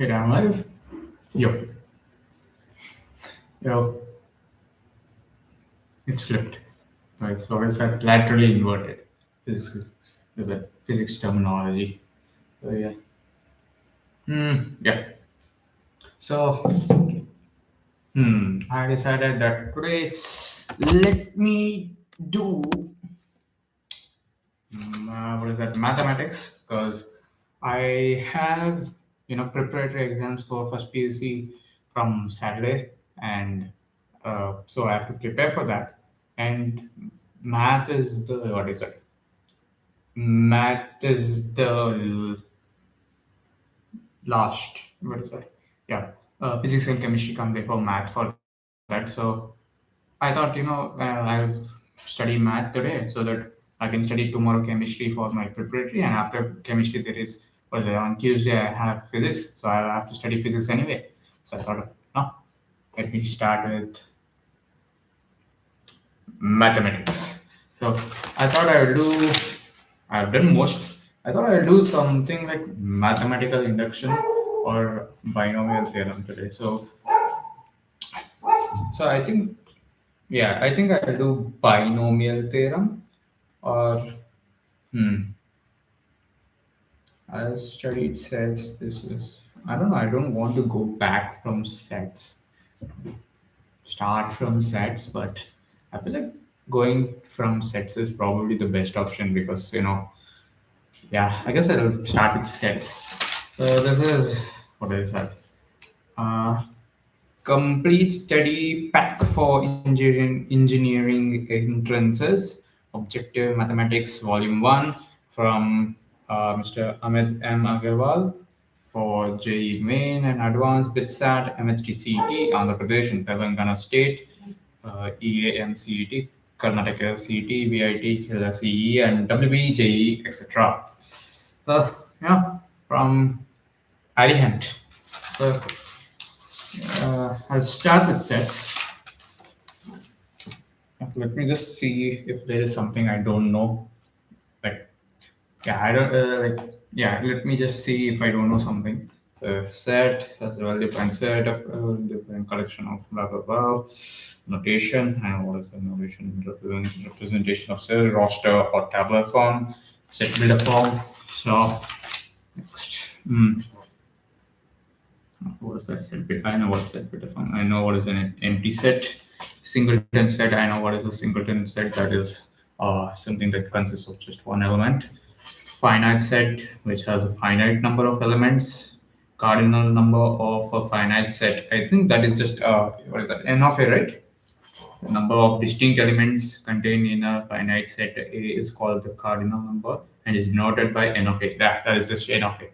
Wait, I'm live? Yo, yo, it's flipped. So it's always like laterally inverted. Physics is that physics terminology. So yeah. Yeah. So I decided that today let me do what is that mathematics because I have preparatory exams for first PUC from Saturday and so I have to prepare for that and math is the what is it? Math is the last. What is that? Yeah, physics and chemistry come before math for that. So I thought I'll study math today so that I can study tomorrow chemistry for my preparatory, and after chemistry there is what is it on Tuesday I have physics, so I'll have to study physics anyway. So I thought, no, let me start with mathematics. So I thought I would do. I've done most. I thought I'll do something like mathematical induction or binomial theorem today. So I think yeah, I think I'll do binomial theorem or hmm. I studied sets. This was I don't know. I don't want to go back from sets. Start from sets, but I feel like going from sets is probably the best option because yeah, I guess I'll start with sets. So this is what is that? Uh, Complete study pack for engineering entrances, objective mathematics volume 1 from Mr. Amit M. Agarwal for JEE Main and Advanced BitSat, MHT Andhra Pradesh and Telangana State, EAMCET, Karnataka CET, VIT, Kerala CE, and WB, etc. Yeah, from Arihant. So I'll start with sets. Let me just see if there is something I don't know. Like, yeah, I don't like. Yeah, let me just see if I don't know something. Set as well, different set of different collection of blah blah blah. Notation and what is the notation? Representation of cell roster or tabular form, set builder form. So next. What is that set bit? I know what set bit form. I know what is an empty set. Singleton set. I know what is a singleton set. That is something that consists of just one element. Finite set, which has a finite number of elements. Cardinal number of a finite set. I think that is just what is that? N of A, right? The number of distinct elements contained in a finite set A is called the cardinal number and is denoted by N of A. That is just N of A.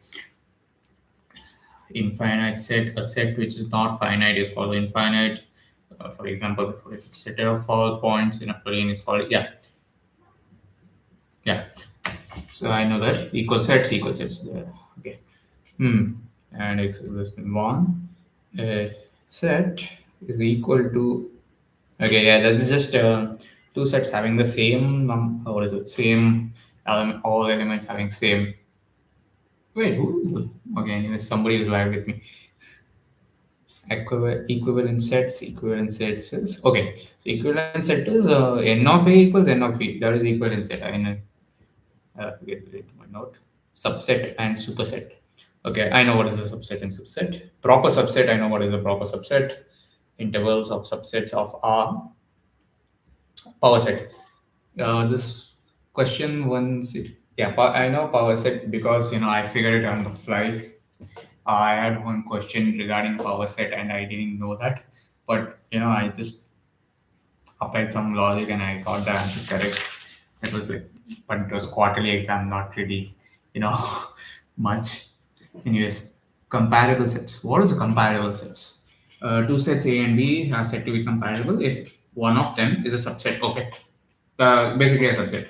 Infinite set, a set which is not finite is called infinite. For example, if a set of all points in a plane is called yeah. So I know that equal sets there. Okay. And x is less than one. Set is equal to okay. Yeah, that is just two sets having the same what is it? Same element. All elements having same. Wait, who is the? Okay, anyway, somebody is live with me. Equivalent sets is okay. So equivalent set is n of a equals n of v. That is equivalent set. I know. Forget it. My note. Subset and superset. Okay, I know what is a subset and subset. Proper subset. I know what is a proper subset. Intervals of subsets of R. Power set. This question once it yeah I know power set because I figured it on the fly. I had one question regarding power set and I didn't know that, but I just applied some logic and I got the answer correct. It was like, but it was quarterly exam, not really, you know, much. Anyways, comparable sets. What is a comparable sets? Two sets A and B are said to be comparable if one of them is a subset. Okay, basically a subset.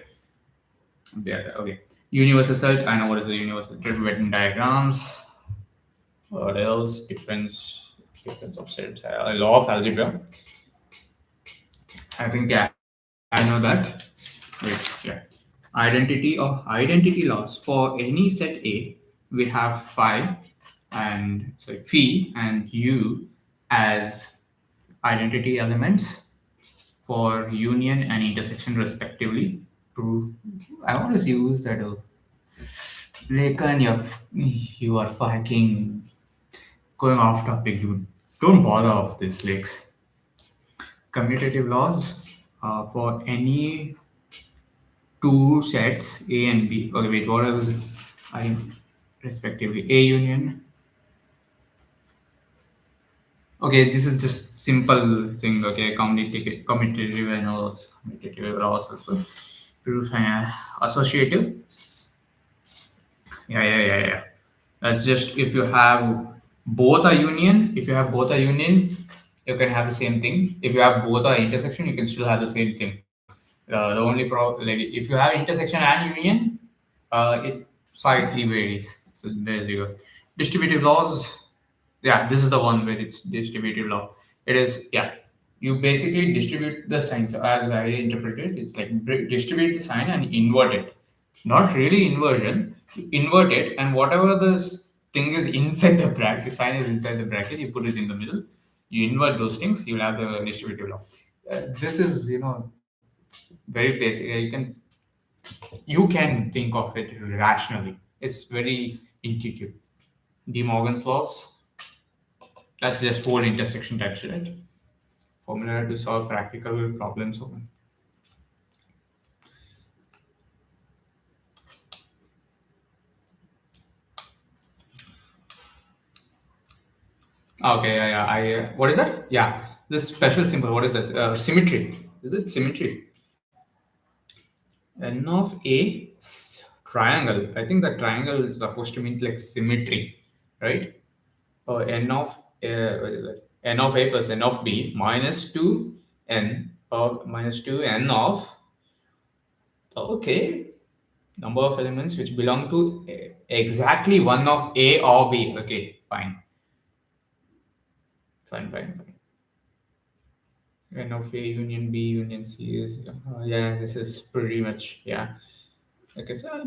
Yeah, okay. Universal set. I know what is the universal set. Venn diagrams. What else? Difference of sets. Law of algebra. I think yeah, I know that. Wait, yeah. Identity laws. For any set A, we have five. and sorry, phi and u as identity elements for union and intersection respectively. To I want to use that. Lakan, you are fucking going off topic, dude. Don't bother of this, Lex. Commutative laws for any two sets A and B. Okay, wait, what was it? I respectively A union. Okay, this is just simple thing. Okay, commutative and also commutative laws also. Proof associative. Yeah. That's just if you have both a union. If you have both a union, you can have the same thing. If you have both a intersection, you can still have the same thing. The only like if you have intersection and union, it slightly varies. So there you go. Distributive laws. Yeah, this is the one where it's distributive law. It is, yeah. You basically distribute the sign. So as I interpret it, it's like distribute the sign and invert it. Not really inversion. You invert it, and whatever this thing is inside the bracket, sign is inside the bracket. You put it in the middle. You invert those things. You'll have the distributive law. This is very basic. You can think of it rationally. It's very intuitive. De Morgan's laws. That's just whole intersection types, right? Formula to solve practical problems. Okay, yeah. What is that? Yeah, this special symbol. What is that? Symmetry. Is it symmetry? N of a triangle. I think the triangle is supposed to mean like symmetry, right? N of what is that? N of a plus n of b minus 2n or minus 2n of, okay, number of elements which belong to exactly one of a or b. Okay, fine. N of a union b union c is, yeah, this is pretty much, yeah. Okay, so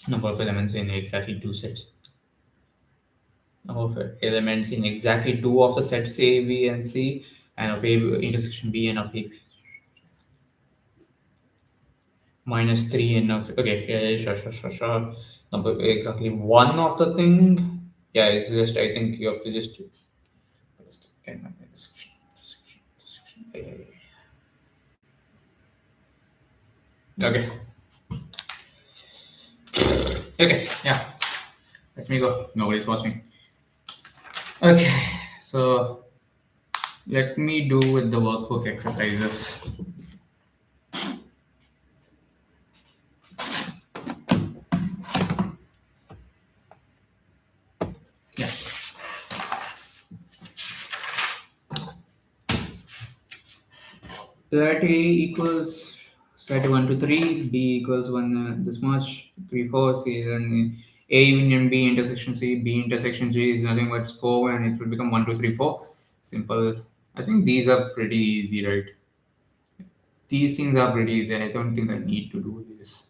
number of elements in exactly two sets. Number of elements in exactly two of the sets A, B, and C, and of A intersection B and of A minus 3 and of, okay, yeah, sure. Number exactly one of the thing. Yeah, it's just, I think you have to just intersection. Okay. Okay, yeah. Let me go. Nobody's watching. Okay, so let me do with the workbook exercises. Yeah. Let A equals set 1 to 3, B equals 1 this much, 3, 4, C, and A union B intersection C, B intersection G is nothing but 4, and it will become 1, 2, 3, 4. Simple. I think these are pretty easy, right? These things are pretty easy. I don't think I need to do this.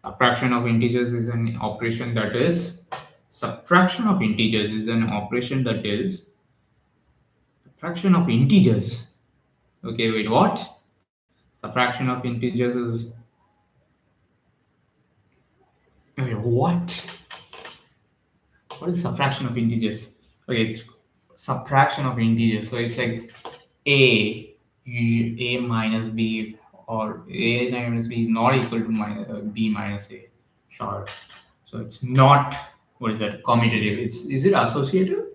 Subtraction of integers is an operation that is. Subtraction of integers is an operation that is. Subtraction of integers. Okay, wait, what? Subtraction of integers is. Wait, what? What is subtraction of integers? Okay, it's subtraction of integers. So it's like a minus b, or a minus b is not equal to b minus a. Sure. So it's not, what is that, commutative. Is it associative?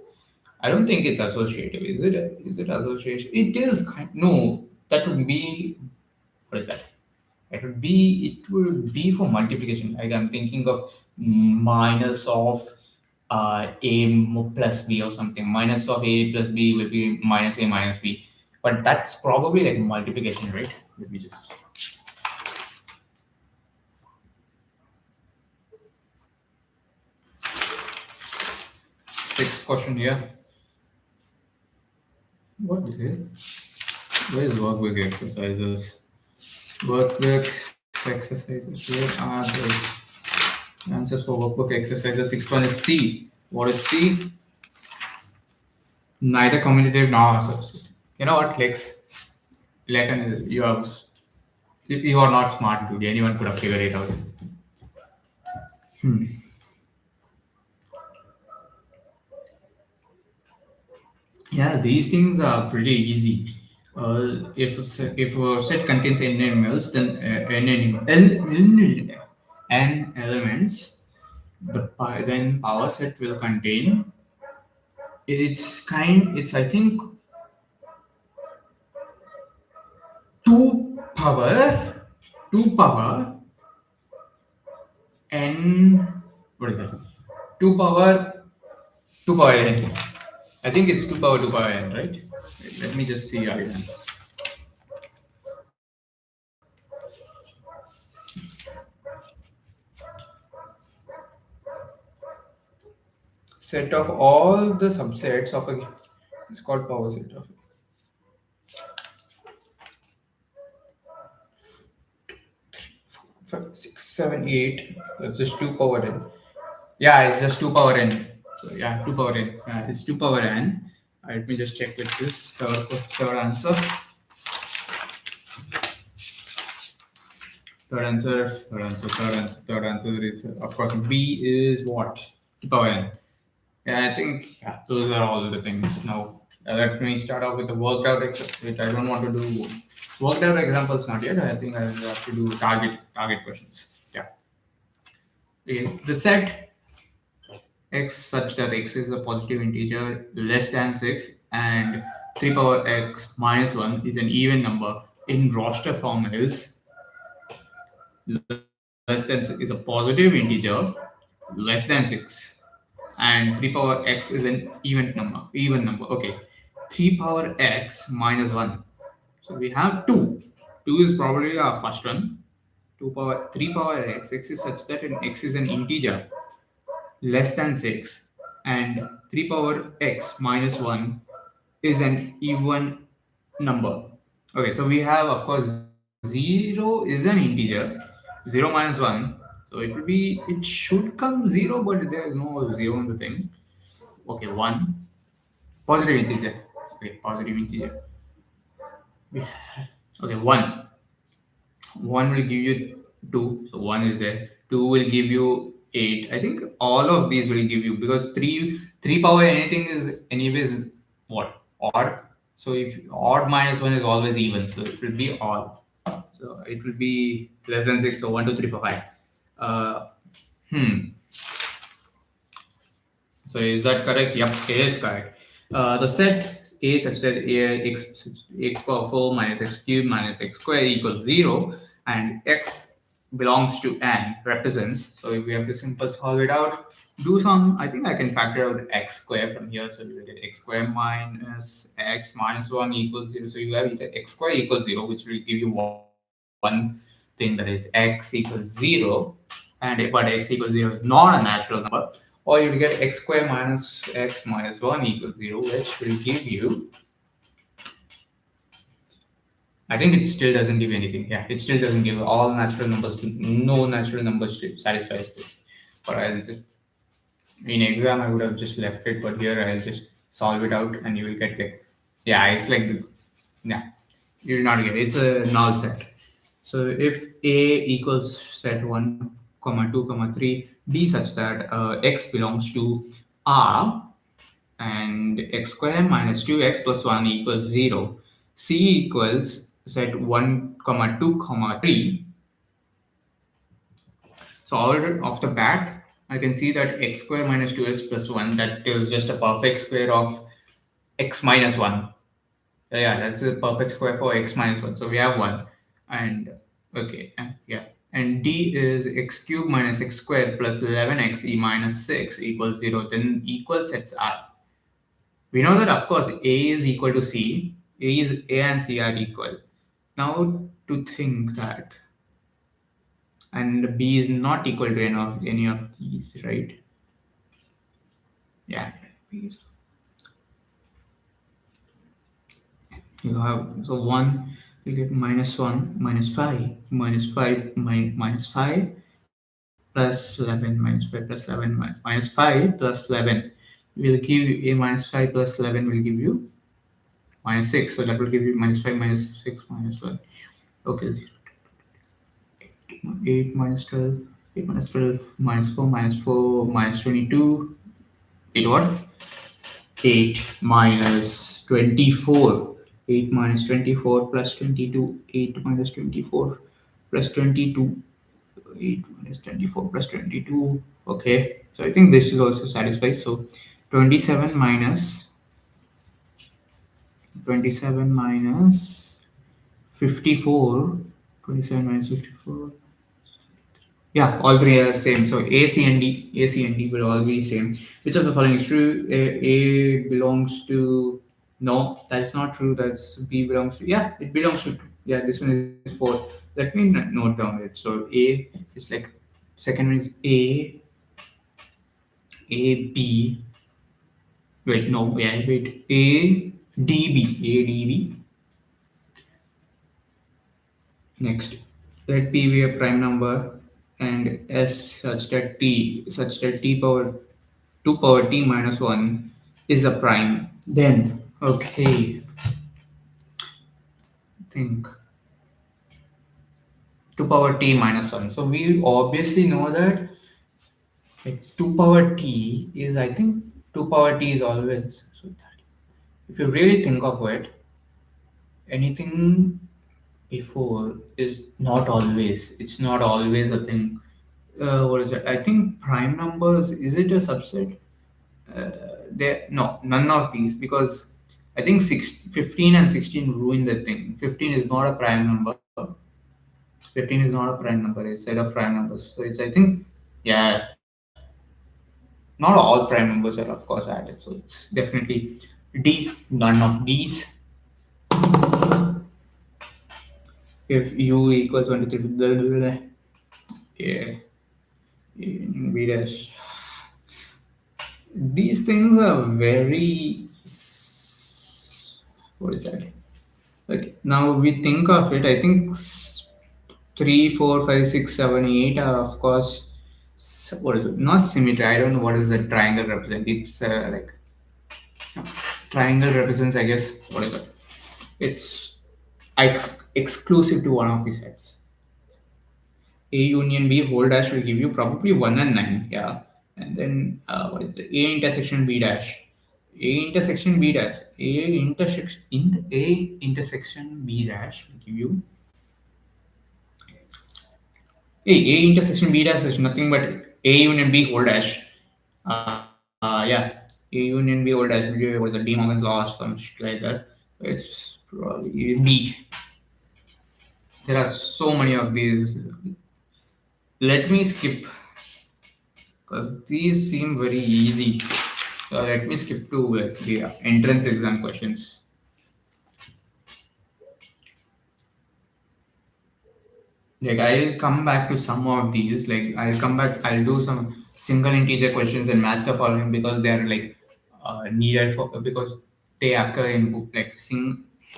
I don't think it's associative. Is it association? It is kind, no. That would be, what is that? It would be for multiplication. Like I'm thinking of minus of plus b or something. Minus of a plus b will be minus a minus b. But that's probably like multiplication, right? Let me just. Sixth question here. What is it? Where is workbook exercises? Workbook exercises. Where are the answers for workbook exercises? Sixth one is C. What is C? Neither commutative nor associative. You know what, Lex? You have, if you are not smart, dude. Anyone could have figured it out. Yeah, these things are pretty easy. If a set contains n animals, then n elements, then power set will contain. It's I think two power, two power n. What is that? Two power, two power n. I think it's two power n, right? Wait, let me just see again. Set of all the subsets of a. It's called power set of 5, 6, 7, 8. That's just 2 power n. Yeah, it's just 2 power n. So yeah, 2 power n. It's 2 power n. Let me just check with this third answer. Third answer is of course B is what? 2 power n. Yeah, I think yeah, those are all the things. Now let me start off with the worked out example. I don't want to do worked out examples not yet. I think I will have to do target questions. Yeah. Okay. The set x such that x is a positive integer less than 6 and 3 power x minus 1 is an even number in roster form is less than 6 is a positive integer less than 6 and 3 power x is an even number. Okay, 3 power x minus 1, so we have 2 is probably our first one. 2 power 3 power x is such that x is an integer less than 6 and 3 power x minus 1 is an even number. Okay, so we have of course 0 is an integer, 0 minus 1, so it should come 0, but there is no 0 in the thing. Okay, 1 positive integer. Okay, positive integer. Okay, 1 will give you 2, so 1 is there. 2 will give you 8. I think all of these will give you, because 3 power anything is anyways what? Odd. So if odd minus 1 is always even, so it will be odd. So it will be less than 6, so 1, 2, 3, 4, 5. Uh, hmm. So is that correct? Yep, A is correct. The set A such that x power 4 minus x cubed minus x square equals 0 and x belongs to n represents. So if we have to simple solve it out, do some, I think I can factor out x square from here. So you will get x square minus x minus 1 equals 0. So you have either x square equals 0, which will give you one thing, that is x equals 0. And but x equals 0 is not a natural number, or you'll get x square minus x minus 1 equals 0, which will give you, I think it still doesn't give anything. Yeah, it still doesn't give all natural numbers. No natural numbers satisfies this. But I'll just, in exam, I would have just left it, but here I'll just solve it out and you will get like, yeah, it's like, yeah, you will not get it. It's a null set. So if A equals set 1, comma 2, comma 3, D such that x belongs to R and x square minus 2x plus 1 equals 0. C equals set 1, comma 2, comma 3. So all off the bat, I can see that x square minus 2x plus 1, that is just a perfect square of x minus 1. Yeah, that's a perfect square for x minus 1. So we have 1. And okay, yeah. And D is x cubed minus x squared plus 11x e minus 6 equals 0. Then equal sets are. We know that of course A is equal to C. A and C are equal. Now to think that, and B is not equal to any of these, right? Yeah. B is, you have, so 1 you get minus 1 minus 5 minus 5 minus 5 plus 11 minus 5 plus 11 minus 5 plus 11 will give you a minus 5 plus 11 will give you minus 6. So that will give you minus 5 minus 6 minus 1. Okay, 8 minus 12, 8 minus 12 minus 4 minus 4 minus 22. 8 what? 8 minus 24. 8 minus 24 plus 22. 8 minus 24 plus 22. 8 minus 24 plus 22. Okay, so I think this is also satisfied. So 27 minus 54. 27 minus 54. Yeah, all three are same. So A, C, and D will all be same. Which of the following is true? A belongs to. No, that's not true. That's B belongs to. Yeah, it belongs to. Yeah, this one is 4. Let me note down it. So A is like. Second one is A, B. Wait, no, yeah, wait. A, D, B. Next, let P be a prime number and S such that T power 2 power T minus 1 is a prime. Then, okay, think 2 power T minus 1. So we obviously know that like 2 power T is, I think 2 power T is always. So if you really think of it, anything before is not always. It's not always a thing. What is it? I think prime numbers, is it a subset? There, no, none of these, because I think 15 and 16 ruin the thing. 15 is not a prime number. 15 is not a prime number. It's set of prime numbers. So it's, I think, yeah, not all prime numbers are of course added. So it's definitely D. None of these. If U equals 23, blah, blah, blah, yeah, B dash. These things are very. What is that? Like now we think of it, I think 3, 4, 5, 6, 7, 8 are of course. What is it? Not symmetry. I don't know what is the triangle represent. It's like triangle represents. I guess what is it? It's exclusive to one of the sets. A union B whole dash will give you probably 1 and 9. Yeah, and then what is the A intersection B dash? A intersection B dash. A intersection B dash will give you. Hey, A intersection B dash is nothing but A union B whole dash. Yeah, A union B whole dash. What is the De Morgan's law or some shit like that? It's probably B. There are so many of these. Let me skip because these seem very easy. So let me skip to like the entrance exam questions. Like I'll come back to some of these. Like I'll come back. I'll do some single integer questions and match the following because they are like needed for because they occur in like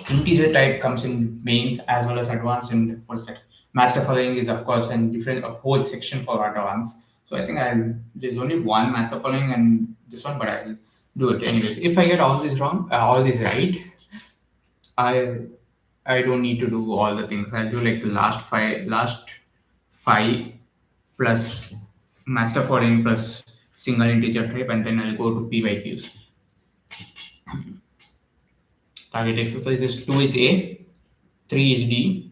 integer type comes in mains as well as advanced, and what's that? Match the following is of course and different a whole section for advanced. So I think I'll there's only one match the following and this one, but I'll do it anyways. If I get all these wrong, all these right, I I don't need to do all the things. I'll do like the last five plus master following plus single integer type, and then I'll go to PYQs. Target exercises 2 is A, 3 is D,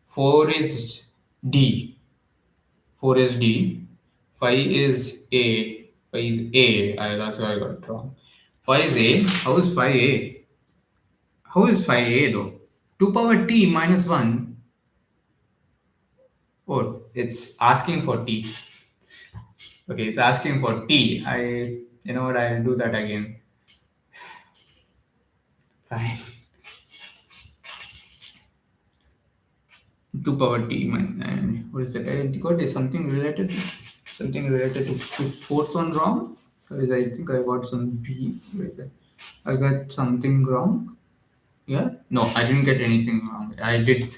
4 is D, 4 is D, 5 is A, 5 is A. That's why I got it wrong. 5 is A. How is 5A? How is 5A though? 2 power T minus 1. Oh, it's asking for T. Okay, it's asking for T. You know what, I'll do that again. Fine. 2 power T and what is that? I got something related to fourth one wrong. Because I think I got some B. I got something wrong. Yeah? No, I didn't get anything wrong. I did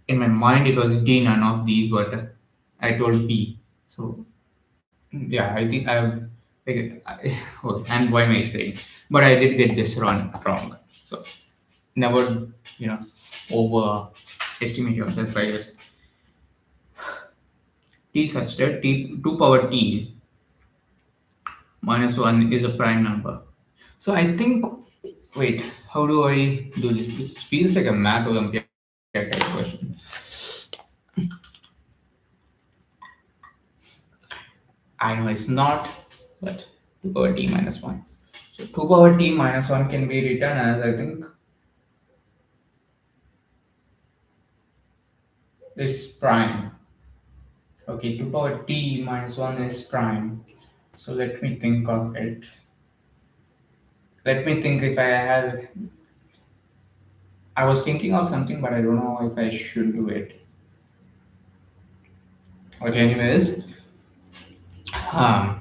in my mind it was D, none of these, but I told P. So yeah, I think I've okay, and why am I explaining? But I did get this wrong. So never, you know, overestimate yourself by just t such that t 2 power t minus 1 is a prime number. So I think, wait, how do I do this? This feels like a math Olympiad type question. I know it's not, but 2 power t minus 1. So 2 power t minus 1 can be written as, I think, is prime. Okay, 2 power t minus 1 is prime. So let me think of it. Let me think if I have. I was thinking of something, but I don't know if I should do it. Okay, anyways. Hmm.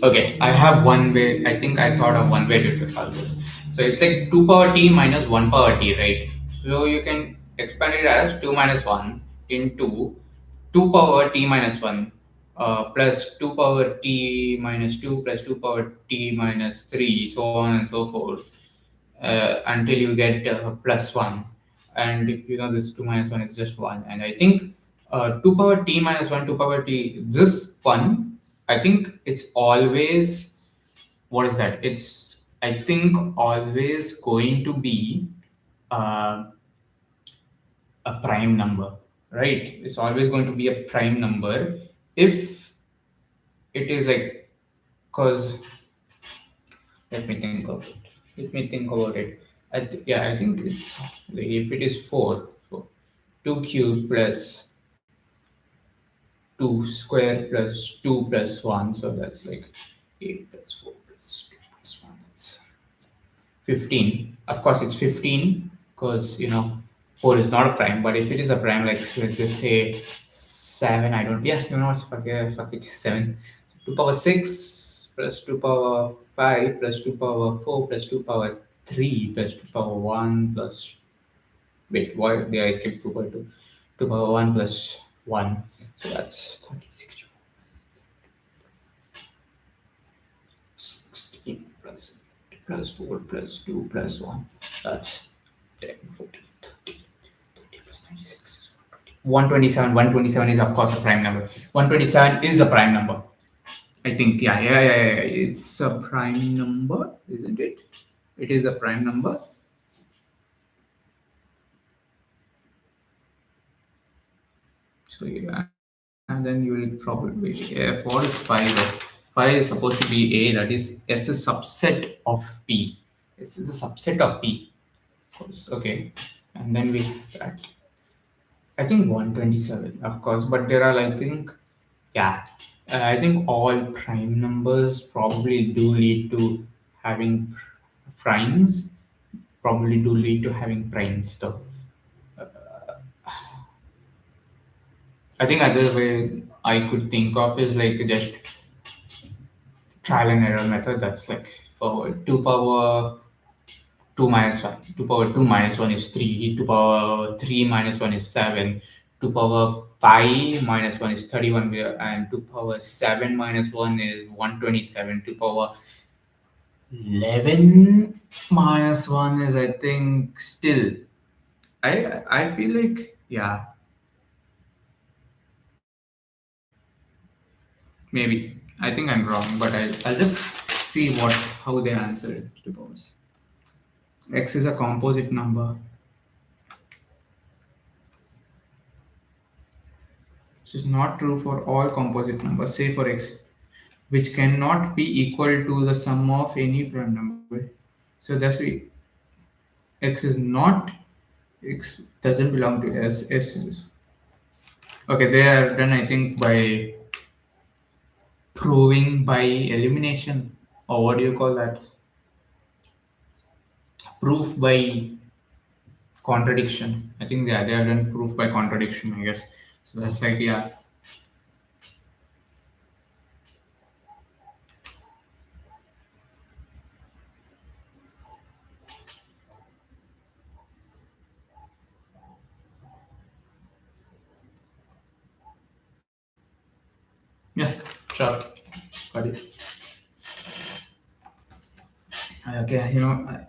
Okay, I have one way. I think I thought of one way to solve this. So it's like 2 power t minus 1 power t, right? So you can expand it as 2 minus 1 into 2 power t minus 1 plus 2 power t minus 2 plus 2 power t minus 3, so on and so forth, until you get plus 1. And if you know this 2 minus 1 is just 1. And I think 2 power t minus 1, 2 power t, this one, I think it's always, what is that? It's, I think, always going to be uh, a prime number, right? It's always going to be a prime number if it is like, because let me think of it. Let me think about it. Yeah, I think it's like if it is 4, so 2 cube plus 2 square plus 2 plus 1, so that's like 8 plus 4 plus 2 plus 1, that's 15. Of course, it's 15 because, 4 is not a prime, but if it is a prime, like, so let's just say 7, I don't, yeah, what, fuck it, 7. 2 power 6 plus 2 power 5 plus 2 power 4 plus 2 power 3 plus 2 power 1 plus, wait, why did I skip 2 power 2? 2 power 1 plus 1. So that's 30, 16 plus 4 plus 2 plus 1. That's 10, 14, 30, 30 plus 96. 127. 127 is, of course, a prime number. 127 is a prime number. I think, yeah. It's a prime number, isn't it? It is a prime number. So, yeah. And then you will probably, yeah, 4 is 5. 5 is supposed to be A, that is S is subset of P. S is a subset of P. Of course, okay. And then we have that. I think 127, of course, but there are, I think, yeah, I think all prime numbers probably do lead to having primes, probably do lead to having primes, though. I think other way I could think of is like just trial and error method. That's like 2 power 2 minus 1. 2 power 2 minus 1 is 3. 2 power 3 minus 1 is 7. 2 power 5 minus 1 is 31. And 2 power 7 minus 1 is 127. 2 power 11 minus 1 is, I think, still. I feel like, yeah, maybe. I think I'm wrong, but I'll just see how they answer it. Suppose x is a composite number. This is not true for all composite numbers, say for x, which cannot be equal to the sum of any prime number. So that's why x is not, x doesn't belong to s. S is, okay. They are done, I think, by proving by elimination, or what do you call that? Proof by contradiction. I think they have done proof by contradiction, I guess. So that's like, yeah. Yeah, sure. Got it. Okay,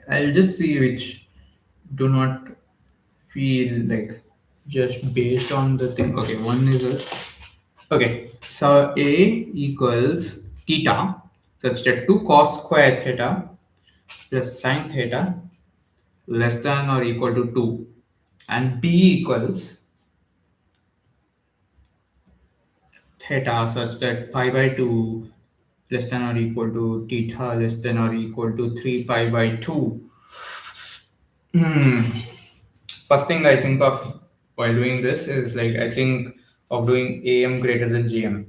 I'll just see which do not feel like just based on the thing. Okay, one is a okay. So A equals theta such that 2 cos square theta plus sine theta less than or equal to 2, and B equals theta such that pi by 2 less than or equal to theta less than or equal to 3 pi by 2. Hmm. First thing I think of while doing this is like I think of doing AM greater than GM.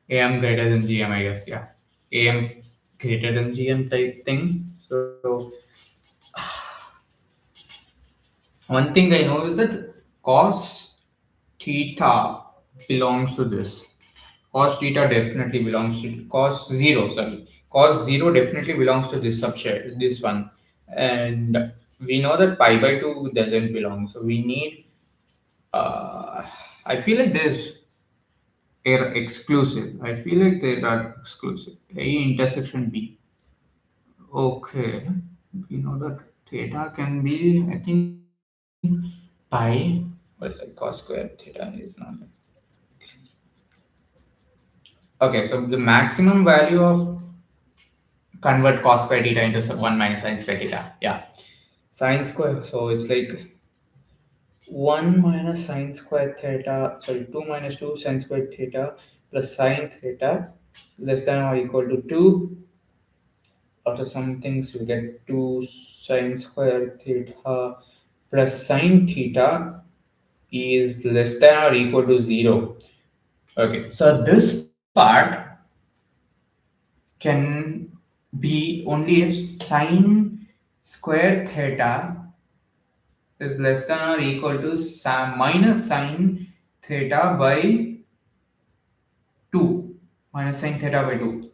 AM greater than GM, I guess, yeah. AM greater than GM type thing. So one thing I know is that cos theta belongs to this. Cos theta definitely belongs to cos zero, sorry. Cos zero definitely belongs to this subset, this one. And we know that pi by 2 doesn't belong. So we need, uh, I feel like there's are exclusive. I feel like they are exclusive. A intersection B. Okay. We know that theta can be, I think, pi. What is that? Cos square theta is not. Okay, so the maximum value of convert cos square theta into 1 minus sine square theta. Yeah. Sine square. So it's like 1 minus sine square theta, sorry, 2 minus 2 sine square theta plus sine theta less than or equal to 2. After some things, you get 2 sine square theta plus sine theta is less than or equal to 0. Okay, so this part can be only if sine square theta is less than or equal to minus sine theta by 2. Minus sine theta by 2.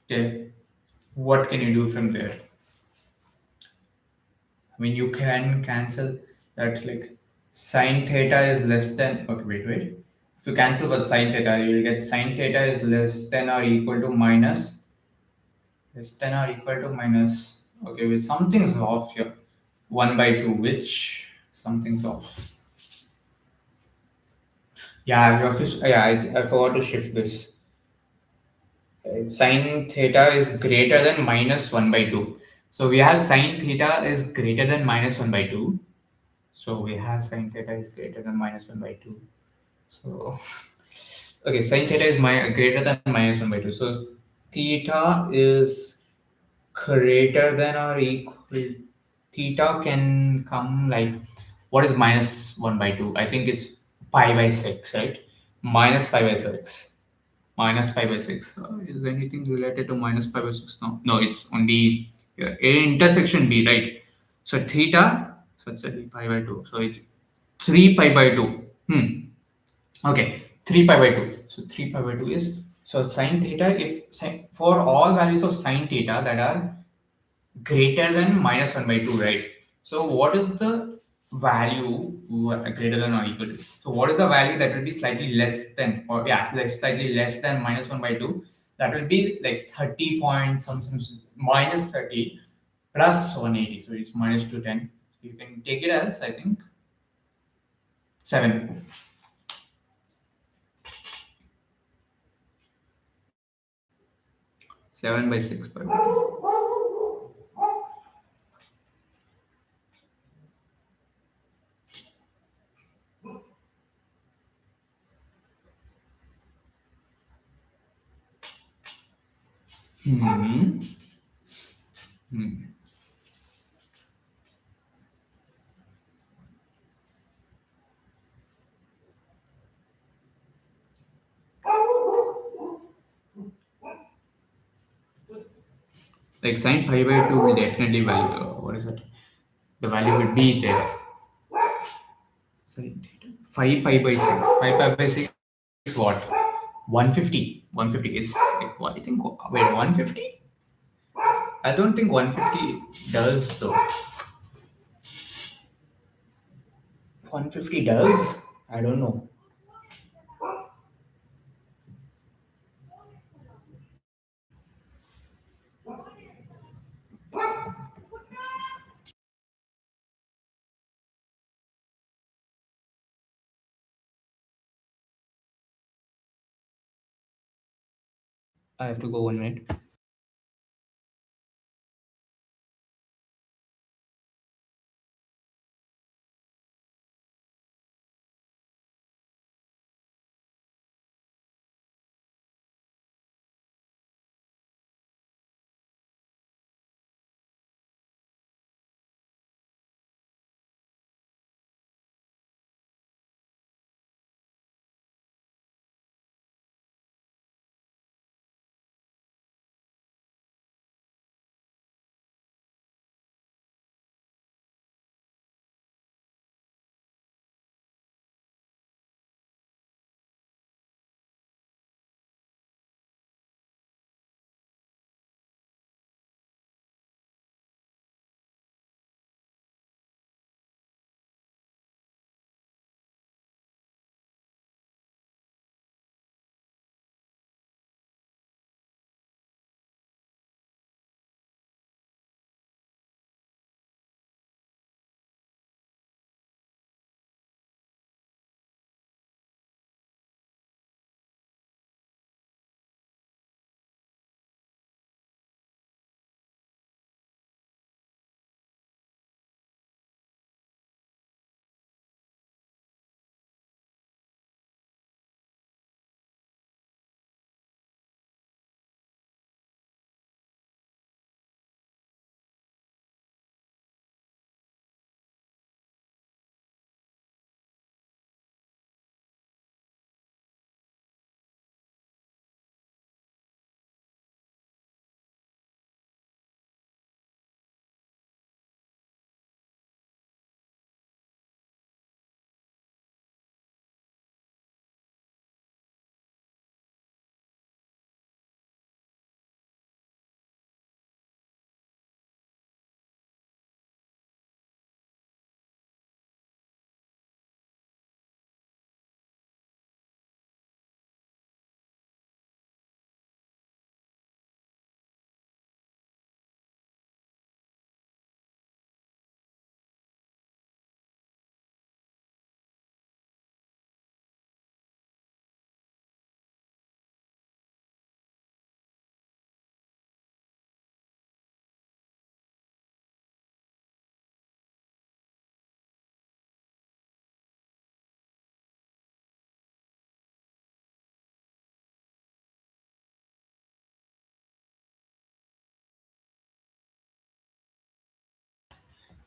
Okay, what can you do from there? I mean, you can cancel that like sine theta is less than. Okay, wait. If you cancel with sine theta, you will get sine theta is less than or equal to minus. Less than or equal to minus. Okay, with something's off here. 1 by 2, which something's off. Yeah, you have to. Yeah, I forgot to shift this. Sine theta is greater than minus 1 by 2. So we have sine theta is greater than minus 1 by 2. So we have sine theta is greater than minus 1 by 2. So, okay, sine theta is greater than minus 1 by 2. So, theta is greater than or equal. Theta can come like, what is minus 1 by 2? I think it's pi by 6, right? Minus pi by 6. Minus pi by 6. Is anything related to minus pi by 6? No, no, it's only A intersection B, right? So, theta, so it's pi by 2. So, it's 3 pi by 2. Okay, 3 pi by 2. So 3 pi by 2 is so sine theta if for all values of sine theta that are greater than minus 1 by 2, right? So what is the value greater than or equal to? So what is the value that will be slightly less than or yeah, slightly less than minus 1 by 2? That will be like 30 point some minus 30 plus 180. So it's minus 210. So you can take it as I think 7. 7 by 6 by 1. Hmm. Hmm. Like sine pi by 2 will definitely value. What is it? The value will be there. Sine theta. 5 pi by 6. 5 pi by 6 what? 150. 150 is like what? I think. Wait, 150? I don't think 150 does though. 150 does? I don't know. I have to go 1 minute.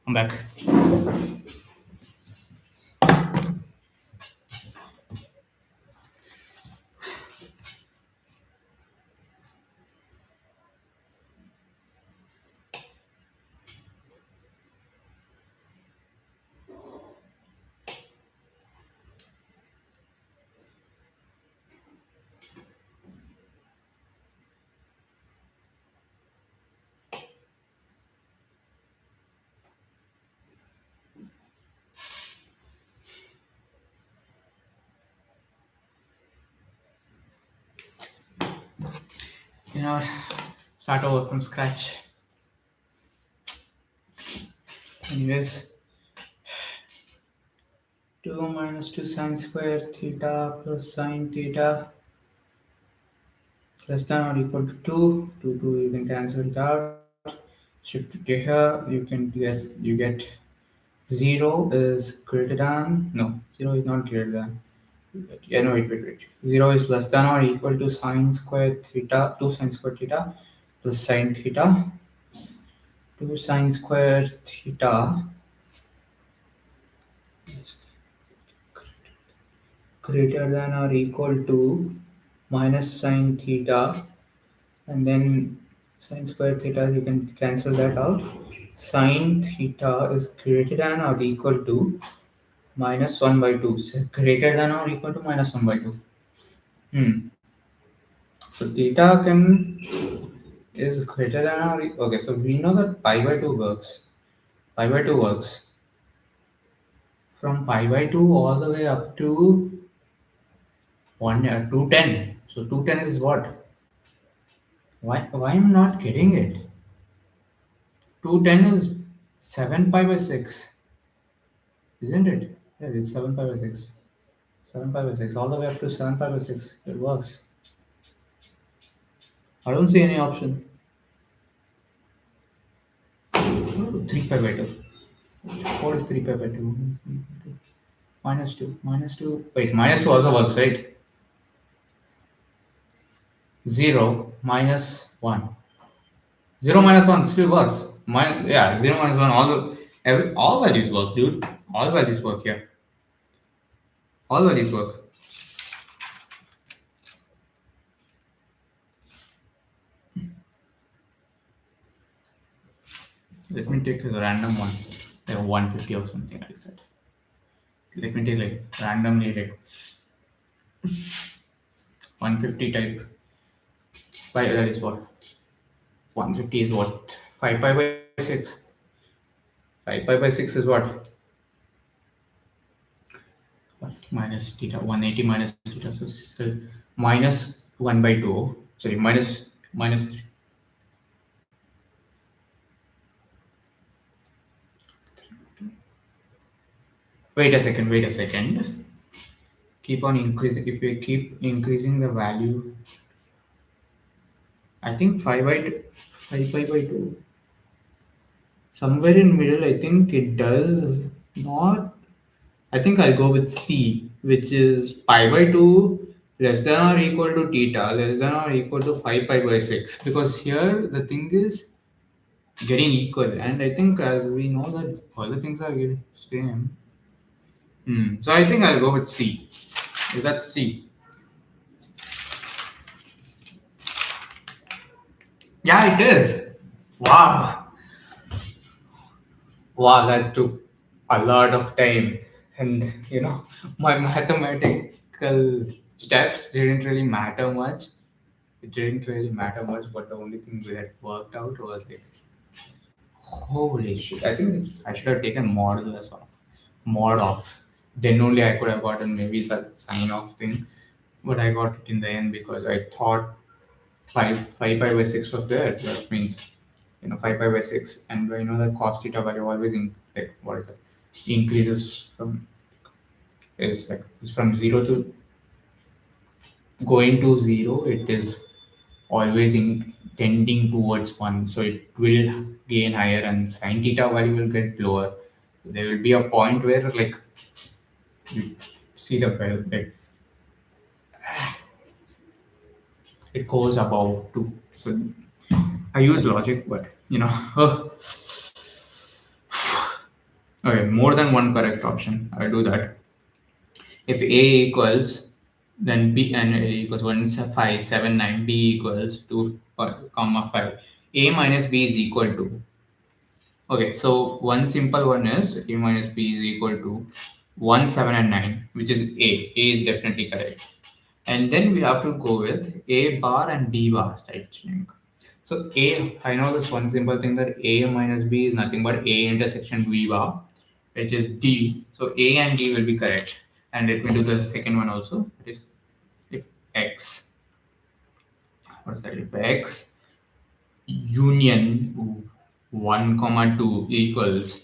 I'm back. You know what? Start over from scratch. Anyways, 2 minus 2 sine square theta plus sine theta less than or equal to 2. 2 you can cancel it out. Shift it to here. You get 0 is greater than, no, 0 is not greater than. Yeah, no, wait. 0 is less than or equal to sine square theta, 2 sine square theta plus sine theta. 2 sine square theta is greater than or equal to minus sine theta, and then sine square theta, you can cancel that out. Sine theta is greater than or equal to minus 1 by 2. So greater than or equal to minus 1 by 2. So theta can is greater than or okay. So we know that pi by 2 works. Pi by 2 works from pi by 2 all the way up to 210. So 210 is what? Why am I not getting it? 210 is 7 pi by 6, isn't it? Yeah, it's 7 pi by 6. 7 pi by 6 all the way up to 7 pi by 6. It works. I don't see any option. 3 pi by 2. What is 3 pi by 2? Minus 2. Minus 2. Wait, minus 2 also works, right? 0 minus 1. 0 minus 1 still works. Yeah, 0 minus 1, all values work, dude. All values work here. All values work. Let me take a random one, like 150 or something like that. Let me take like randomly like 150 type. That is what? 150 is what? 5 pi by 6. 5 pi by 6 is what? Minus theta. 180 minus theta. So still minus 1 by 2. Sorry, minus 3. Wait a second, wait a second. Keep on increasing. If we keep increasing the value, I think 5 pi by 2. Somewhere in middle, I think it does not. I think I'll go with C, which is pi by 2 less than or equal to theta less than or equal to 5 pi by 6. Because here the thing is getting equal, and I think as we know that all the things are getting same. So I think I'll go with C. Is that C? Yeah, it is. Wow. Wow, that took a lot of time. And my mathematical steps didn't really matter much. It didn't really matter much, but the only thing that worked out was like, holy shit. I think I should have taken modulus off. Mod off. Then only I could have gotten maybe such sign off thing. But I got it in the end because I thought 5 pi by 6 was there. That means 5 pi by 6, and I know that cos theta value always like what is it, increases from, is from 0 to going to 0. It is always tending towards 1, so it will gain higher and sin theta value will get lower. There will be a point where like you see the bell, like it goes above 2. So I use logic, but okay, more than one correct option. I'll do that. If A equals, then B and A equals 1, 5, 7, 9, B equals 2, comma 5. A minus B is equal to. Okay, so one simple one is A minus B is equal to 1, 7, and 9, which is A. A is definitely correct. And then we have to go with A bar and B bar type string. So I know this one simple thing that A minus B is nothing but A intersection V bar, which is D. So A and D will be correct. And let me do the second one also. It is if X, what is that? If X union 1 comma 2 equals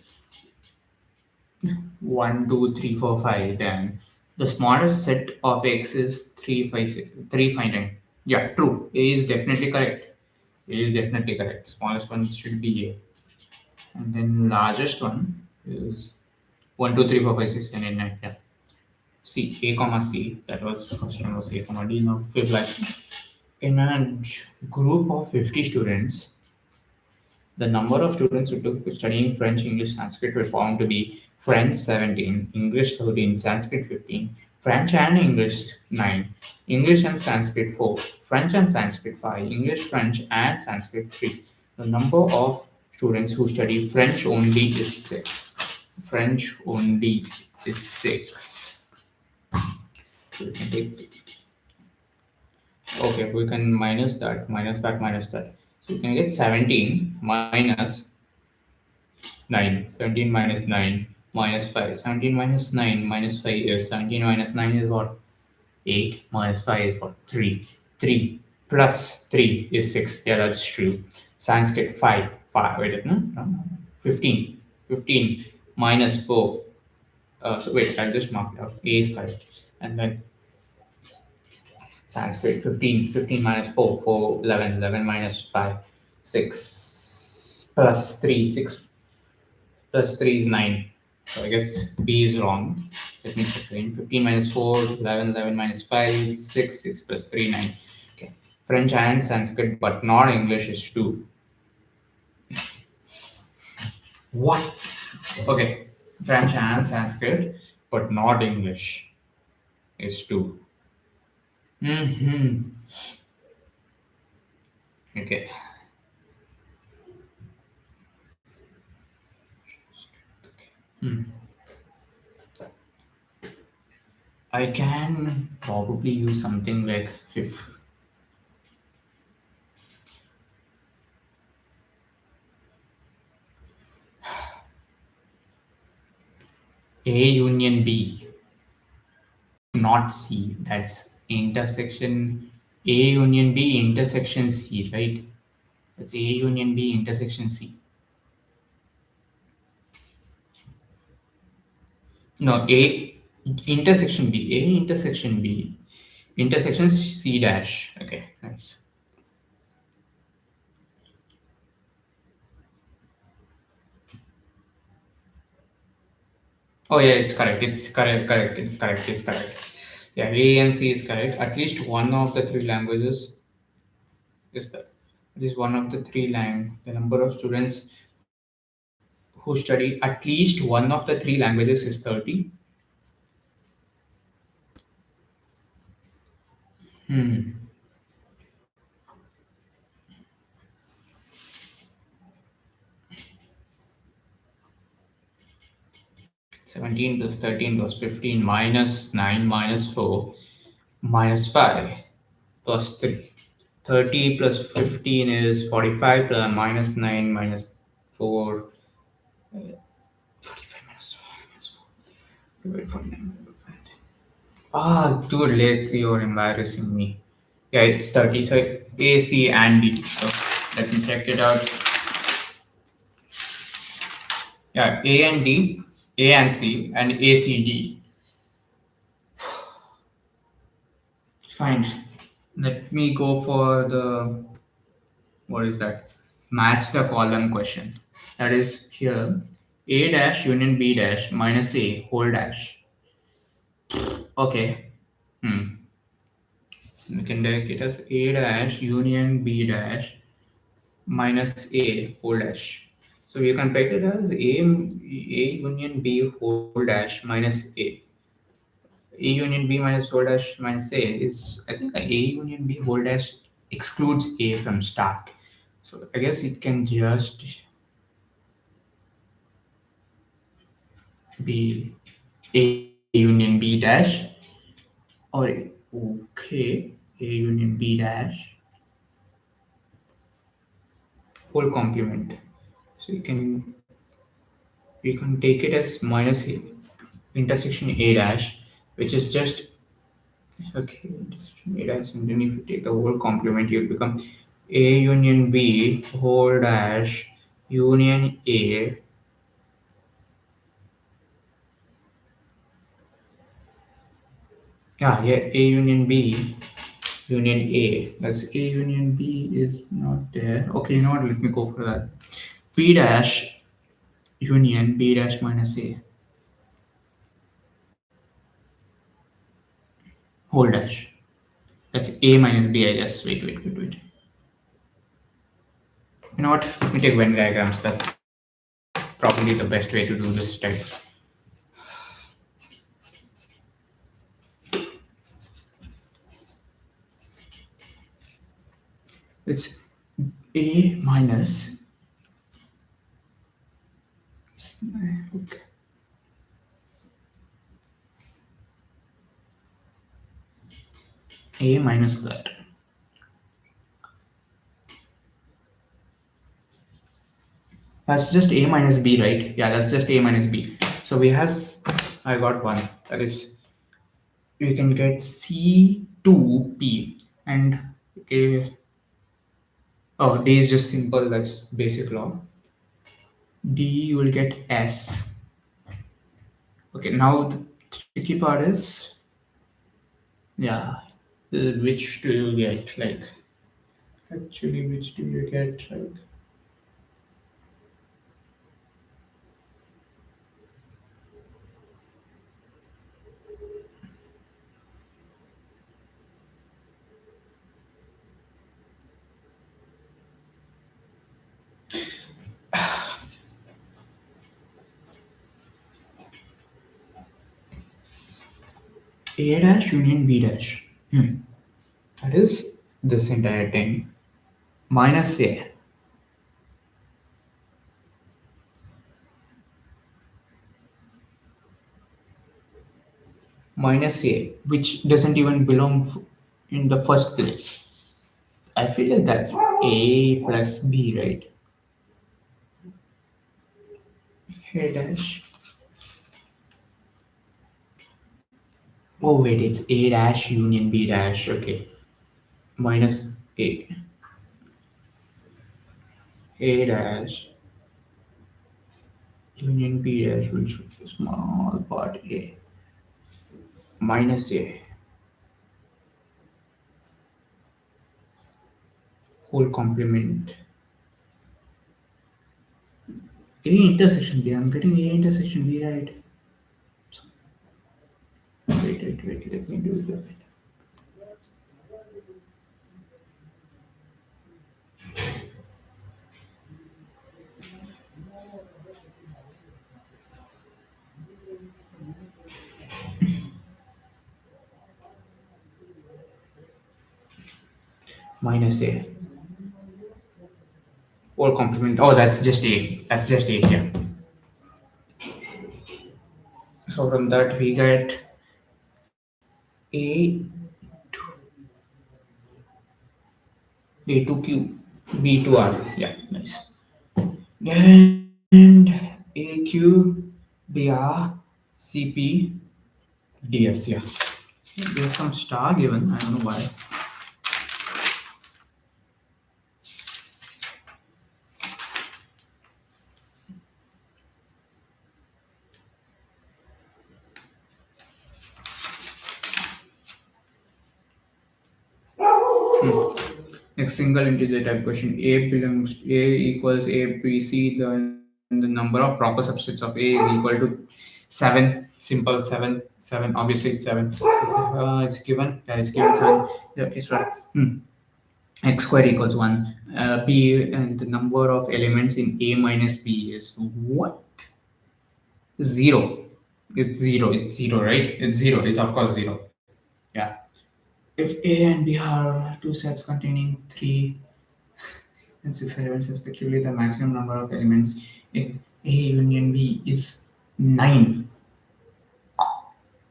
1, 2, 3, 4, 5, then the smallest set of X is 3, 5, 6, 3, 5, 9. Yeah, true. A is definitely correct. A is definitely correct. Smallest one should be A. And then largest one is 1, 2, 3, 4, 5, 6, 7, 8, 9. Yeah. C, A comma C. That was first one was A comma D. Now fifth like in a group of 50 students, the number of students who took studying French, English, Sanskrit were found to be French 17, English 13, Sanskrit 15, French and English 9, English and Sanskrit 4, French and Sanskrit 5, English, French, and Sanskrit 3. The number of students who study French only is 6. French only is 6. So we can take, okay, we can minus that, minus that, minus that. So we can get 17 minus 9. 17 minus 9 minus 5. 17 minus 9 minus 5 is 17 minus 9 is what? 8 minus 5 is what? 3. 3 plus 3 is 6. Yeah, that's true. Sanskrit 5. 5. Wait, no. 15. 15 minus 4. So wait, I'll just mark it out. A is correct. And then Sanskrit 15, 15 minus 4, 4, 11, 11 minus 5, 6 plus 3, 6 plus 3 is 9. So I guess B is wrong. Let me check again. 15 minus 4, 11, 11 minus 5, 6, 6 plus 3, 9. Okay. French and Sanskrit, but not English is 2. What? Okay. French and Sanskrit, but not English is 2. Mm-hmm. Okay. Hmm. I can probably use something like if A union B, not C. That's intersection A union B intersection C, right? That's A union B intersection C. No, A intersection B. A intersection B. Intersection C dash. Okay, nice. Oh yeah, it's correct. It's correct. Correct. It's correct. It's correct. Yeah, A and C is correct. At least one of the three languages is that. It is one of the three the number of students who study at least one of the three languages is 30. Hmm. 17 plus 13 plus 15 minus 9 minus 4 minus 5 plus 3. 30 plus 15 is 45 plus minus 9 minus 4. 45 minus 4 minus 4. Divide 49. Ah, too late. You're embarrassing me. Yeah, it's 30. So A, C, and D. So let me check it out. Yeah, A and D, A and C, and A, C, D. Fine. Let me go for the what is that? Match the column question. That is here A dash union B dash minus A whole dash. Okay. Hmm. We can take it as A dash union B dash minus A whole dash. So you can take it as A union B whole dash minus A. A union B minus whole dash minus A is, I think, A union B whole dash excludes A from start. So I guess it can just be A union B dash or okay, A union B dash whole complement. So you can take it as minus A intersection A dash, which is just okay intersection A dash, and then if you take the whole complement, you become A union B whole dash union A. Yeah, A union B union A. That's A union B is not there. Okay, you know what? Let me go for that. B dash union B dash minus A whole dash. That's A minus B, I guess. Wait. You know what? Let me take Venn diagrams. That's probably the best way to do this type. It's A minus okay. A minus that. That's just A minus B, right? Yeah, that's just A minus B. So we have, I got one. That is, we can get C2P. And, okay, oh, D is just simple. That's basic law. D, you will get S. Okay, now the tricky part is, yeah, Which do you get? Like, actually, which do you get? Like, A dash union B dash. That is this entire thing minus A. Minus A, which doesn't even belong in the first place. I feel like that's A plus B, right? A dash. Oh wait, it's A dash union B dash. Okay, minus A. A dash union B dash, which is small part A minus A whole complement. A intersection B. I'm getting A intersection B right. Wait. Let me do that. Minus A whole complement. Oh, that's just A. That's just A. Yeah. So from that we get A A to Q, B to R. Yeah, nice. And A Q B R C P D S. Yeah. There's some star given. I don't know why. Next single integer type question. A equals A B C. The number of proper subsets of A is equal to 7. Obviously, it's 7. It's given. Yeah, it's given 7. Yeah, okay, sorry. X square equals 1. B and the number of elements in A minus B is what? 0. It's 0. It's 0, right? It's 0. It's of course 0. Yeah. If A and B are two sets containing 3 and 6 elements respectively, the maximum number of elements in A union B is 9.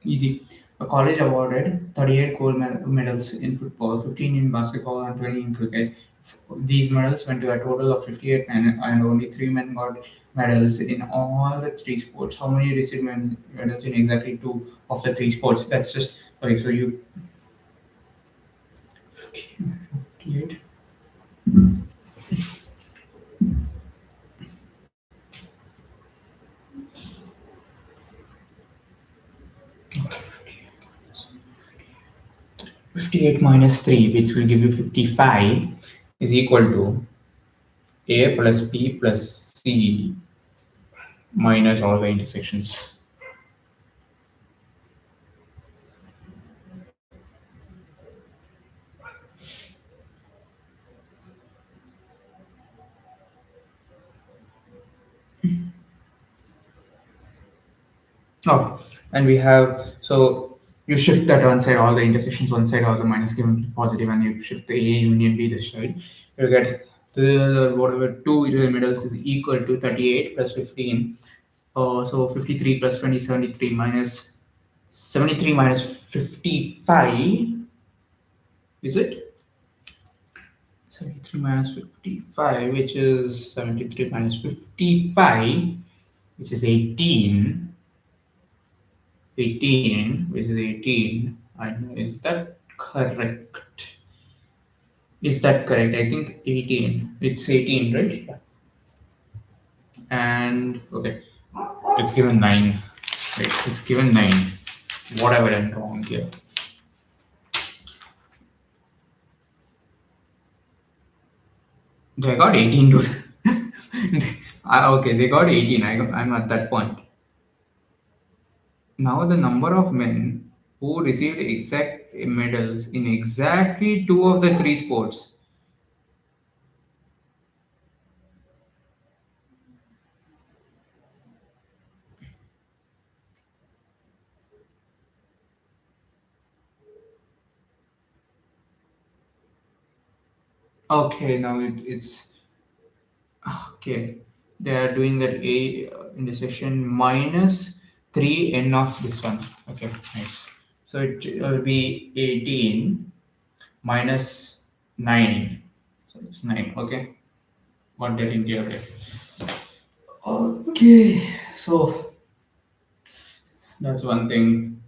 Easy. A college awarded 38 gold medals in football, 15 in basketball, and 20 in cricket. These medals went to a total of 58 men, and only 3 men got medals in all the 3 sports. How many received medals in exactly 2 of the 3 sports? That's just okay. So you 58. 58 minus 3, which will give you 55, is equal to A plus B plus C minus all the intersections. Oh, and we have, so you shift that one side, all the intersections one side, all the minus given positive, and you shift the A union B this side. You get the whatever 2 middles is equal to 38 plus 15. So 53 plus 20, 73 minus 73 minus 55. Is it? 73 minus 55, which is 73 minus 55, which is 18. 18, which is 18. I know. Is that correct? Is that correct? I think 18. It's 18, right? Yeah. And okay, it's given 9. Wait, it's given 9. Whatever I'm wrong here. They got 18, dude. Okay, they got 18. I'm at that point. Now, the number of men who received exact medals in exactly two of the three sports. Okay, now it's okay. They are doing that a intersection minus 3 n of this one. Okay, nice. So it will be 18 minus 9. So it's 9. Okay, got that in here. Okay. Okay, so that's one thing.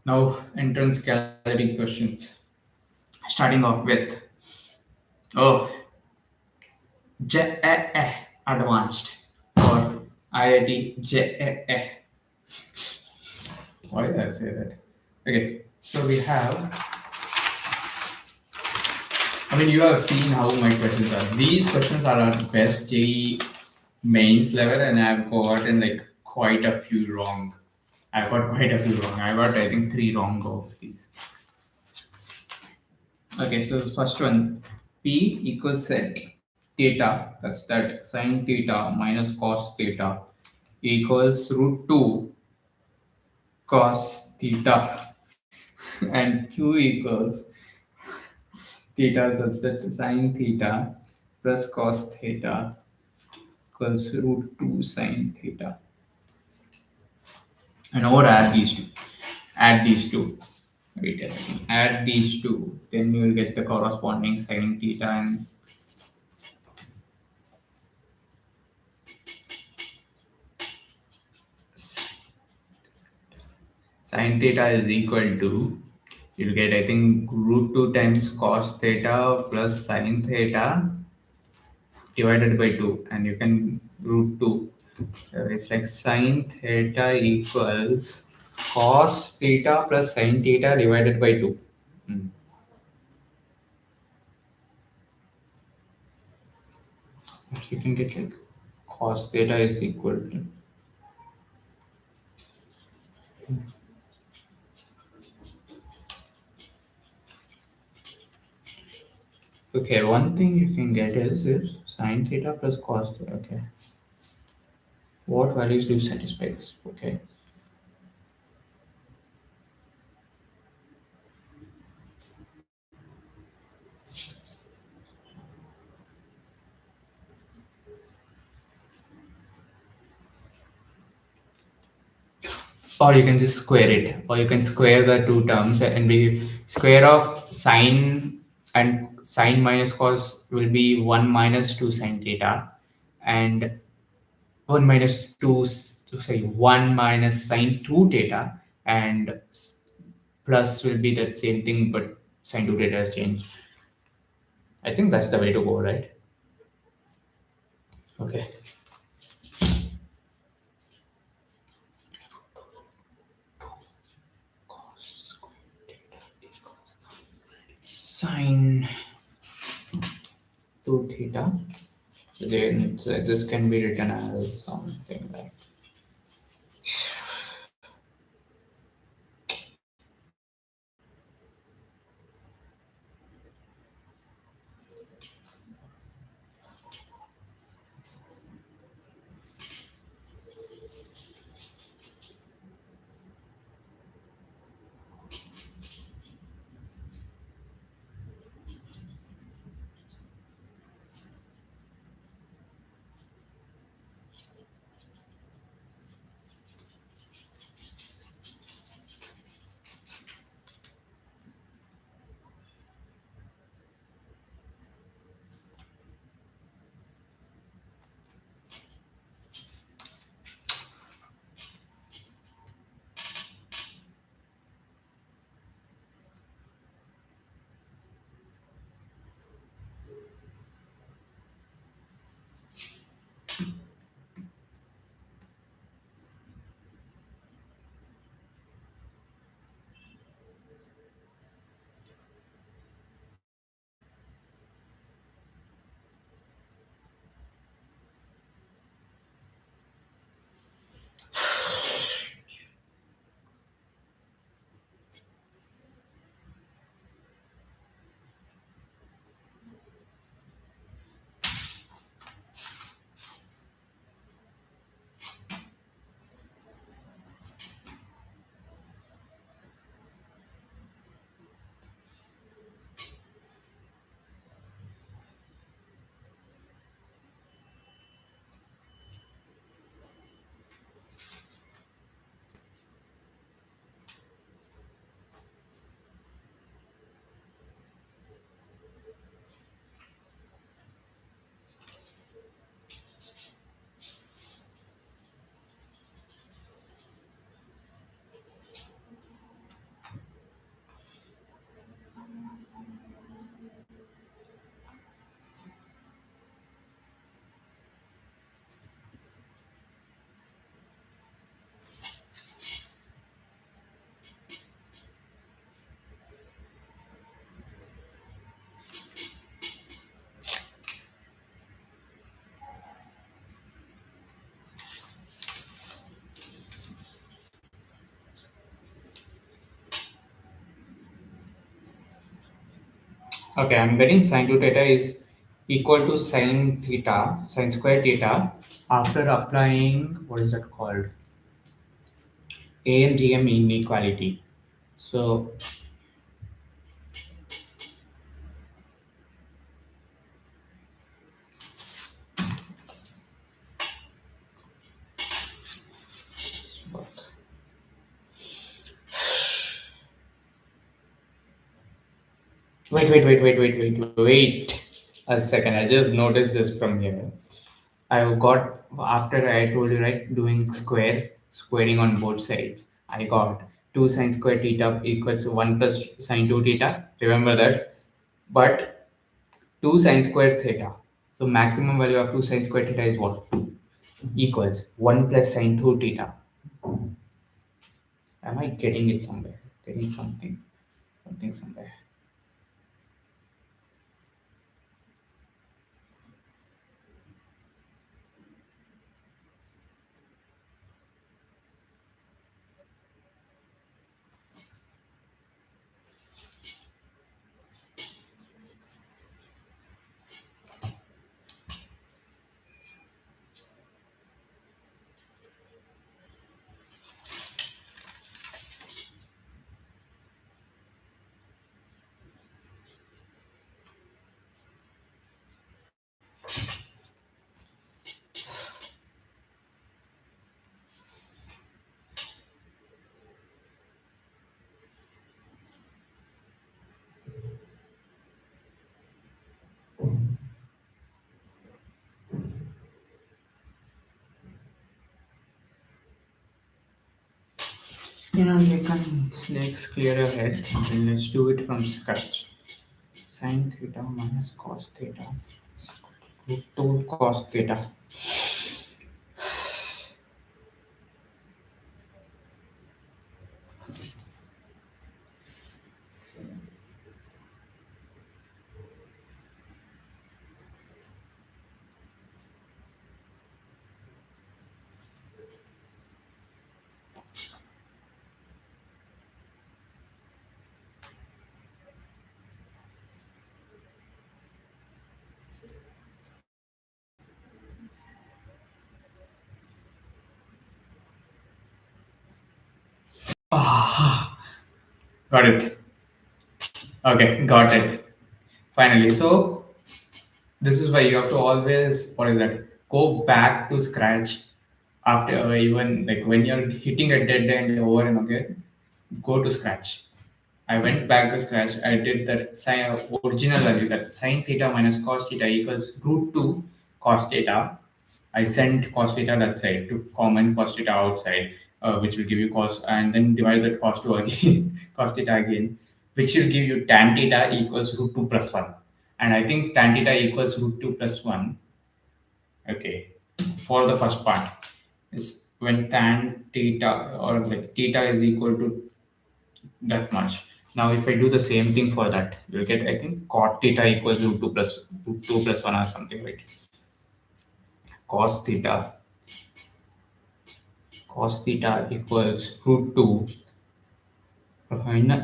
Now, entrance gallery questions. Starting off with, oh, JEE Advanced or IIT JEE. Why did I say that? Okay, so we have, I mean, you have seen how my questions are. These questions are at best JEE mains level, and I've gotten like quite a few wrong. I got quite a few wrong. I got, I think, three wrong of these. Okay, so first one, P equals sec theta, that's that sine theta minus cos theta equals root 2 cos theta and Q equals theta such that sine theta plus cos theta equals root 2 sine theta. And over add these two. Add these two. Wait a second. Add these two. Then you will get the corresponding sine theta and sine theta is equal to, you'll get, I think, root 2 times cos theta plus sine theta divided by 2, and you can root 2. So it's like sine theta equals cos theta plus sine theta divided by 2. Hmm. You can get like cos theta is equal to. Okay, one thing you can get is sine theta plus cos theta. Okay. What values do satisfy this? Okay. Or you can just square it, or you can square the two terms and be square of sine, and sine minus cos will be 1 minus 2 sine theta, and 1 minus 2, sorry, 1 minus sine 2 theta, and plus will be the same thing, but sine 2 theta has changed. I think that's the way to go, right? Okay. Sine 2 theta. Then this can be written as something like, Okay, I'm getting sine 2 theta is equal to sine theta, sine square theta, after applying what is that called? A and GM inequality. So, wait a second. I just noticed this from here. I got after I told you right, doing squaring on both sides. I got 2 sine square theta equals 1 plus sine 2 theta. Remember that? But 2 sine square theta. So maximum value of 2 sine square theta is what? 2 equals 1 plus sine 2 theta. Am I getting it somewhere? Getting something somewhere. You can let's clear your head and let's do it from scratch. Sine theta minus cos theta. Root 2 cos theta. Got it. Okay, got it. Finally. So this is why you have to always what is that? Go back to scratch after even like when you're hitting a dead end over and again, go to scratch. I went back to scratch. I did that original value that sine theta minus cos theta equals root 2 cos theta. I sent cos theta that side to common cos theta outside, which will give you cos, and then divide that cos 2 again, cos theta again, which will give you tan theta equals root 2 plus 1. And I think tan theta equals root 2 plus 1. Okay, for the first part is when tan theta or like theta is equal to that much. Now, if I do the same thing for that, you'll get, I think, cot theta equals root 2 plus 1 or something, right? Cos theta, cos theta equals root 2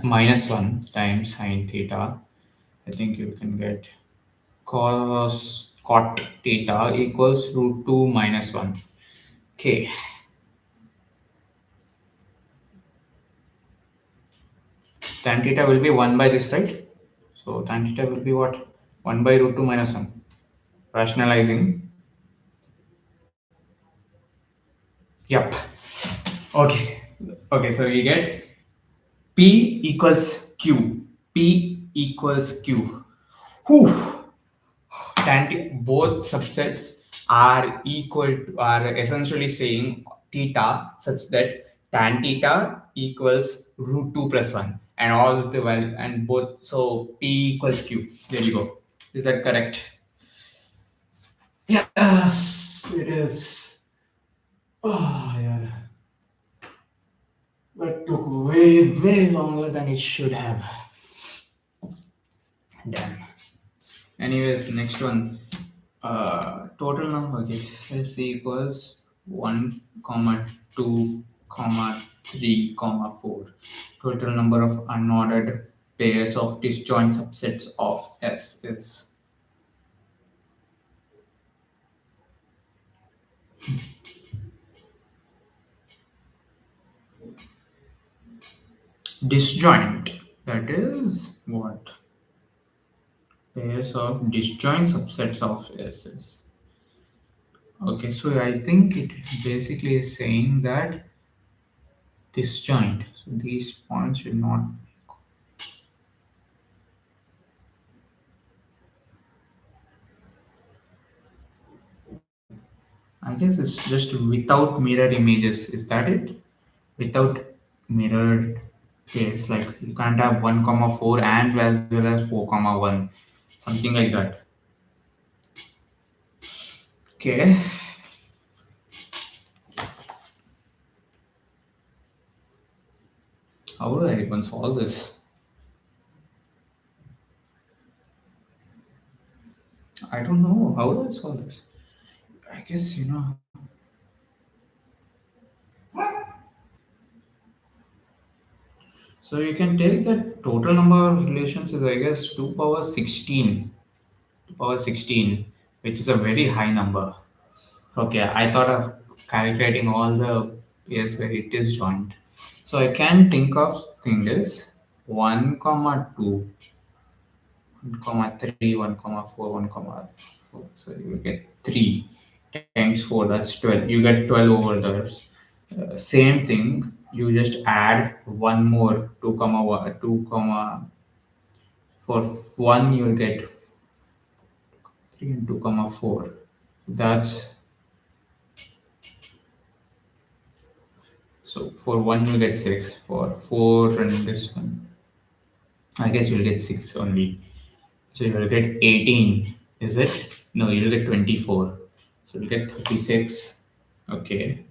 minus 1 times sine theta. I think you can get cot theta equals root 2 minus 1. Okay, tan theta will be 1 by this, right? So tan theta will be what? 1 by root 2 minus 1. Rationalizing. Yep. Okay. Okay, so we get P equals Q. P equals Q. Whew. Both subsets are equal to, are essentially saying theta such that tan theta equals root 2 plus 1 and all the value and both, so P equals Q. There you go. Is that correct? Yes, it is. Oh, yeah. But took way longer than it should have. Damn. Anyways, next one. Total number. Okay, S equals 1, comma 2, comma 3, comma 4. Total number of unordered pairs of disjoint subsets of S is? Disjoint. That is what? Pairs of disjoint subsets of S is. Okay, so I think it basically is saying that disjoint. So these points should not. I guess it's just without mirror images. Is that it? Without mirrored pairs, like you can't have 1 comma 4 and as well as 4 comma 1, something like that. Okay, how do I even solve this? I don't know. How do I solve this? I guess so you can take the total number of relations is, I guess, 2 power 16. 2 power 16, which is a very high number. Okay, I thought of calculating all the pairs where it is joint. So I can think of thing is 1 comma 2, 1 comma 3, 1 comma 4, 1 comma 4. So you get 3 times 4, that's 12. You get 12 over there. Same thing, you just add one more 2 comma 1, 2 comma, for 1 you'll get 3 and 2 comma 4. That's, so for 1 you get 6, for 4 and this one, I guess you'll get 6 only. So you'll get 18, is it? No, you'll get 24. So you'll get 36. Okay,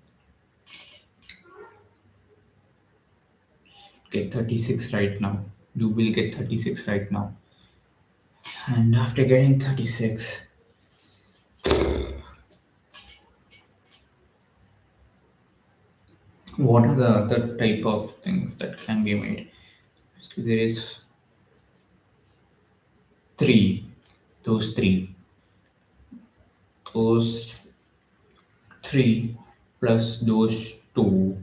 get 36 right now. You will get 36 right now. And after getting 36, what are the other type of things that can be made? So there is three, those three, those three plus those two.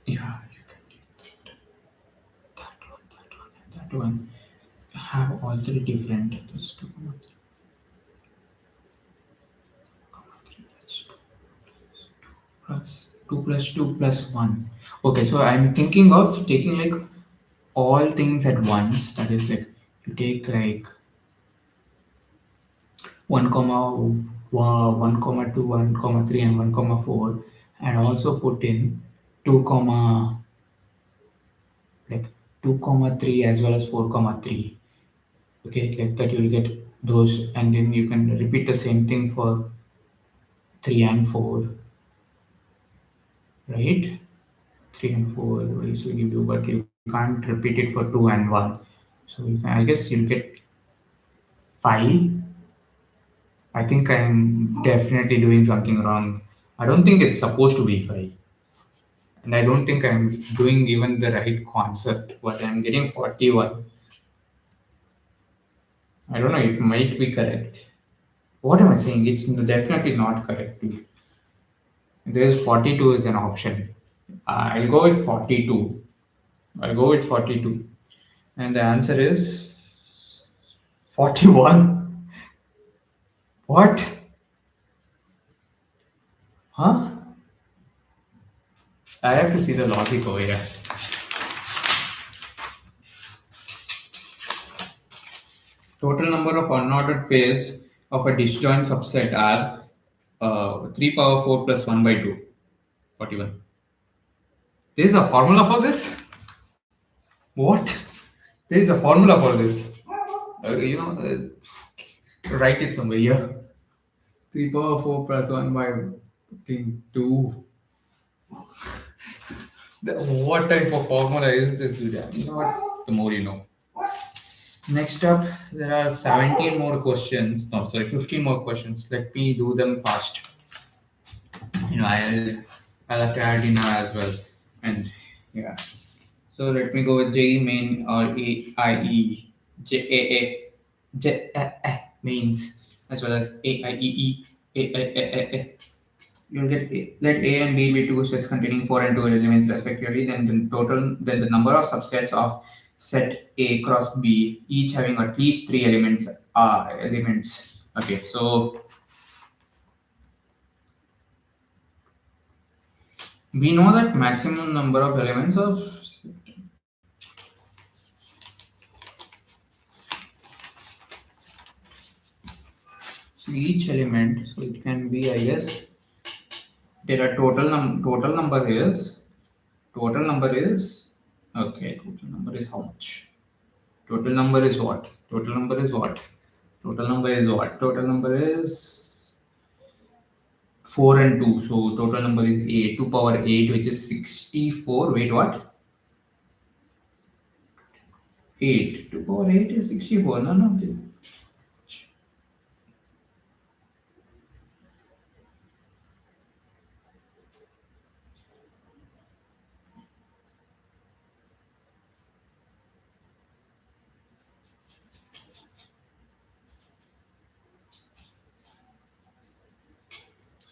Yeah, you can do that one, that one, and that one. Have all three different. That's 2, 3, that's 2 plus 2 plus 2 plus 1. Okay, so I'm thinking of taking like all things at once. That is like you take like 1 comma 1 comma 2, 1 comma 3, and 1 comma 4, and also put in 2 comma, like 2 comma 3 as well as 4 comma 3. Okay, like that you'll get those, and then you can repeat the same thing for 3 and 4, right? 3 and 4 ways will give you, but you can't repeat it for 2 and 1. So you can, I guess you'll get 5. I think I'm definitely doing something wrong. I don't think it's supposed to be 5. And I don't think I'm doing even the right concept, but I'm getting 41. I don't know, it might be correct. What am I saying? It's definitely not correct. There's 42 is an option. I'll go with 42. I'll go with 42. And the answer is 41. What? Huh? I have to see the logic over here. Total number of unordered pairs of a disjoint subset are 3 power 4 plus 1 by 2. 41. There is a formula for this? What? There is a formula for this. Write it somewhere here. 3 power 4 plus 1 by fucking 2. What type of formula is this, dude? You know what? The more you know. Next up, there are 17 more questions. No, sorry, 15 more questions. Let me do them fast. I'll have to add dinner as well. And yeah. So let me go with JE main or AIE. Mains as well as AIEE. You'll get let A and B be two sets containing four and two elements respectively. Then the number of subsets of set A cross B, each having at least three elements, are elements. Okay, so we know that maximum number of elements of so each element. So it can be, I guess, there are total number is okay. Total number is how much? Total number is what? Total number is what? Total number is what? Total number is 4 and 2. So total number is 8. 2 power 8, which is 64. Wait, what? 8. 2 power 8 is 64. No, no.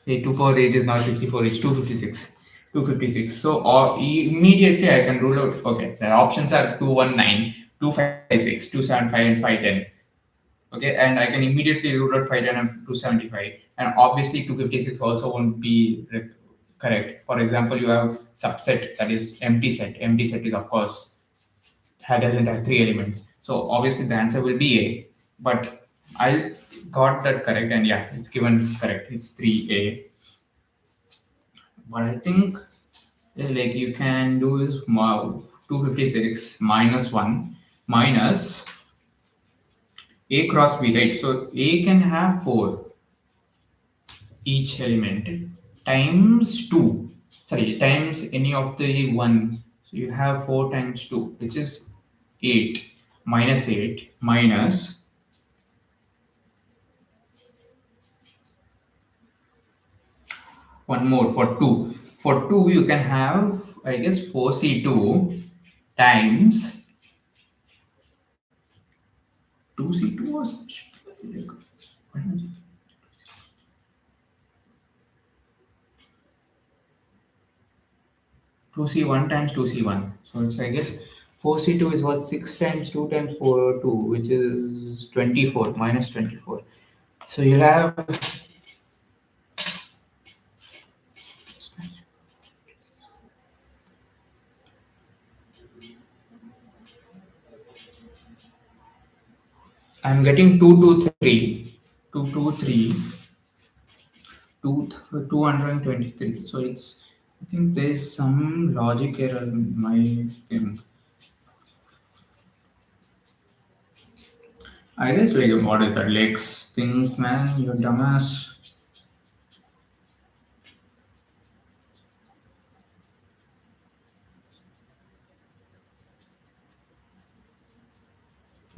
Okay, 2 power 8 is now 64. It's 256. 256. So immediately I can rule out. Okay, the options are 219, 256, 275, and 510. Okay, and I can immediately rule out 510 and 275. And obviously 256 also won't be correct. For example, you have subset that is empty set. Empty set is, of course, doesn't have three elements. So obviously the answer will be A. But I got that correct, and yeah, it's given correct. It's 3A. But I think like you can do is 256 minus 1 minus A cross B, right? So A can have 4 each element times 2. Sorry, times any of the 1. So you have 4 times 2, which is 8 minus 8 minus one more for 2. For 2, you can have, I guess, 4C2 times 2C2 or such. 2C1 times 2C1. So it's, I guess, 4C2 is what? 6 times 2 times 4, 2, which is 24, minus 24. So you have, I'm getting 223, 223, 223. So it's, I think there's some logic error in my thing. I guess, like, what is that? Lex thing, man, you dumbass.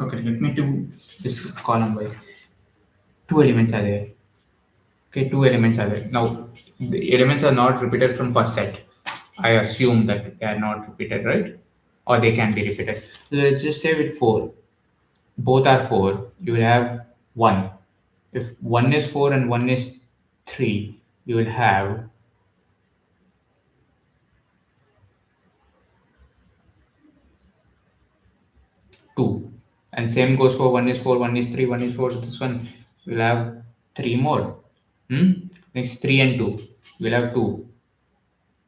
Okay, let me do this column wise. Two elements are there. Okay, two elements are there. Now, the elements are not repeated from first set. I assume that they are not repeated, right? Or they can be repeated. So let's just say with 4. Both are 4. You will have 1. If 1 is 4 and 1 is 3, you will have 2. And same goes for 1 is 4, 1 is 3, 1 is 4. This one, you will have 3 more. Next, 3 and 2. You will have 2,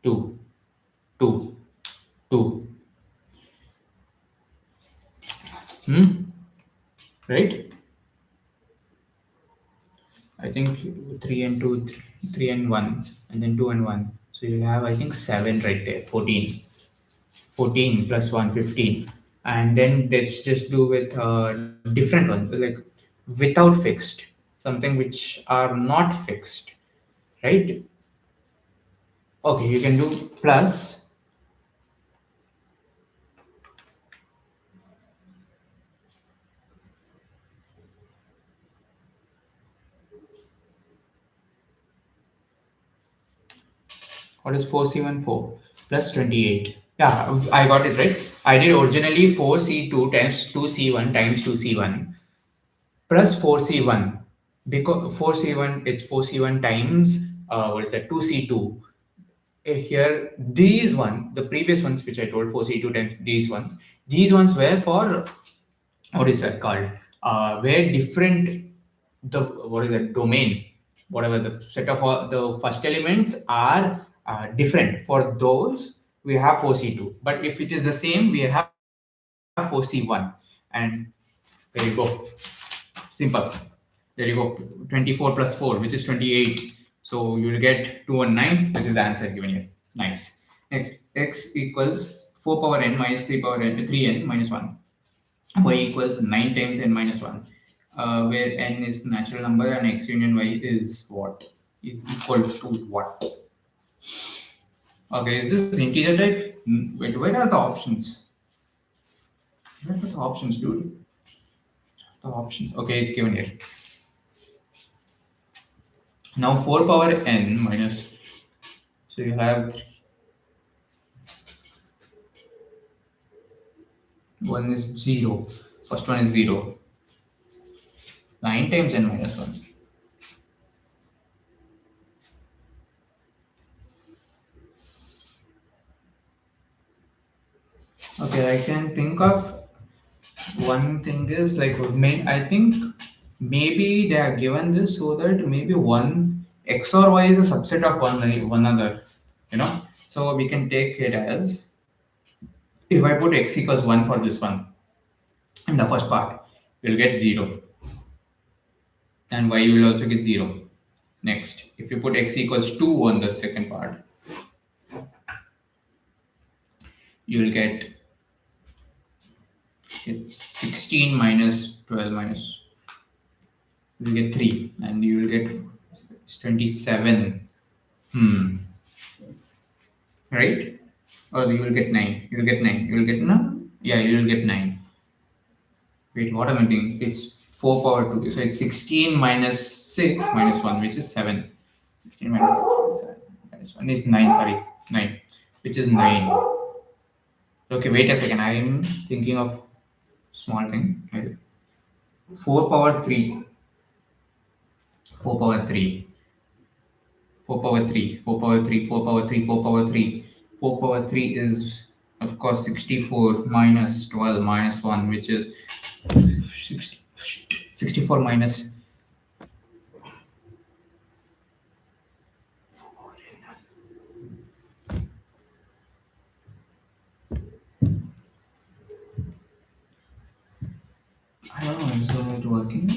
2, 2, 2. Right? I think 3 and 2, 3 and 1, and then 2 and 1. So you'll have, I think, 7 right there, 14. 14 plus 1, 15. And then let's just do with different ones, like without fixed, something which are not fixed, right? Okay, you can do plus, What is 4C1? 4 plus 28. Yeah, I got it right. I did originally 4C2 times 2C1 times 2C1 plus 4C1, because 4C1, it's 4C1 times what is that, 2C2. Here these one, the previous ones which I told, 4C2 times these ones were for, what is that called, where different, the, what is that, domain, whatever the set of all the first elements are different, for those we have 4C2, but if it is the same we have 4C1. And there you go, simple. There you go, 24 plus 4, which is 28. So you will get 219, which is the answer given here. Nice. Next, x equals 4 power n minus 3 power n, 3n minus 1. Y equals 9 times n minus 1, where n is natural number and x union y is what? Is equal to what? Okay, is this integer type? Wait, where are the options? Where are the options, dude? The options. Okay, it's given here. Now 4 power n minus, so you have, one is 0. First one is 0. 9 times n minus 1. Okay, I can think of one thing is like main. I think maybe they are given this so that maybe one x or y is a subset of one other. You know, so we can take it as, if I put x equals 1 for this one in the first part, you'll get 0, and y will also get 0. Next, if you put x equals 2 on the second part, you'll get 16 minus 12 minus, you'll get 3, and you will get 27. Hmm. Right? Or you will get 9. You will get 9. You will get, no? Yeah, you will get 9. Wait, what am I doing? It's 4 power 2. So it's 16 minus 6 minus 1, which is 7. 16 minus 6 minus 7 minus 1 is 9. Sorry, 9, which is 9. Okay, wait a second. I am thinking of small thing. 4 power 3. 4 power 3. 4 power 3. 4 power 3. 4 power 3. 4 power 3. 4 power 3 is, of course, 64 minus 12 minus 1, which is 60, 64 minus. I don't know, is it working?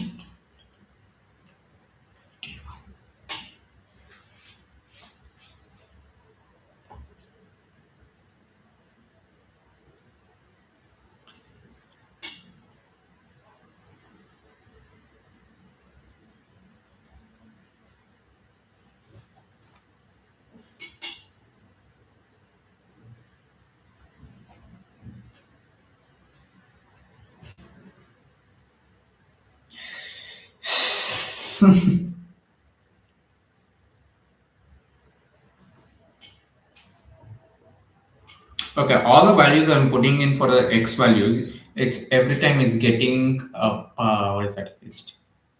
Okay, all the values I'm putting in for the x values, it's every time is getting what is that? It's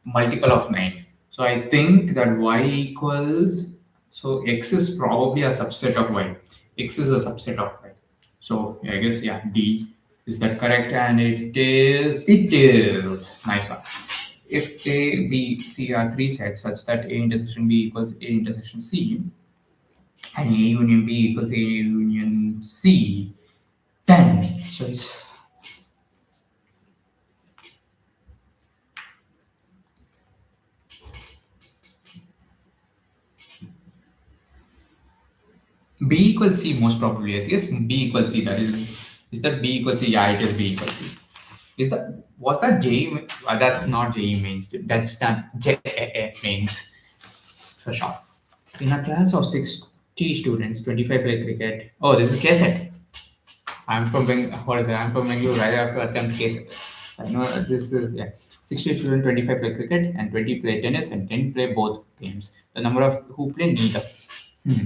multiple of 9. So I think that y equals, so x is probably a subset of y. X is a subset of y. So I guess, yeah, D, is that correct? And it is nice one. If A, B, C are three sets such that A intersection B equals A intersection C, and A union B equals A union C, then, so it's, B equals C most probably. I guess B equals C. That is that B equals C? Yeah, it is B equals C. Is that, was that JE? That's not JE mains. That's not JEE mains for sure. In a class of 60 students, 25 play cricket. Oh, this is K set. I'm from what is it? I'm from Bangalore. Right after attempt K set. I know this is, yeah. 60 students, 25 play cricket, and 20 play tennis, and 10 play both games. The number of who play neither. Hmm.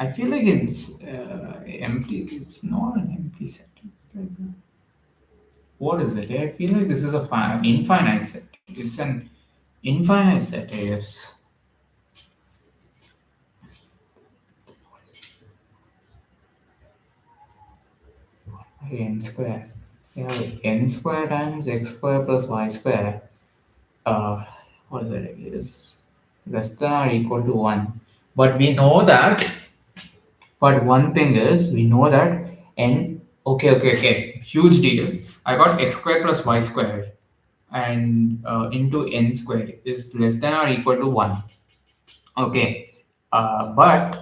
I feel like it's empty. It's not an empty set. It's like what is it? I feel like this is a infinite set. It's an infinite set, I guess. N square. Yeah, n square times x square plus y square. Uh, what is it? It is less than or equal to 1. But we know that, but one thing is, we know that n, okay, huge deal. I got x square plus y square and into n square is less than or equal to 1. Okay, but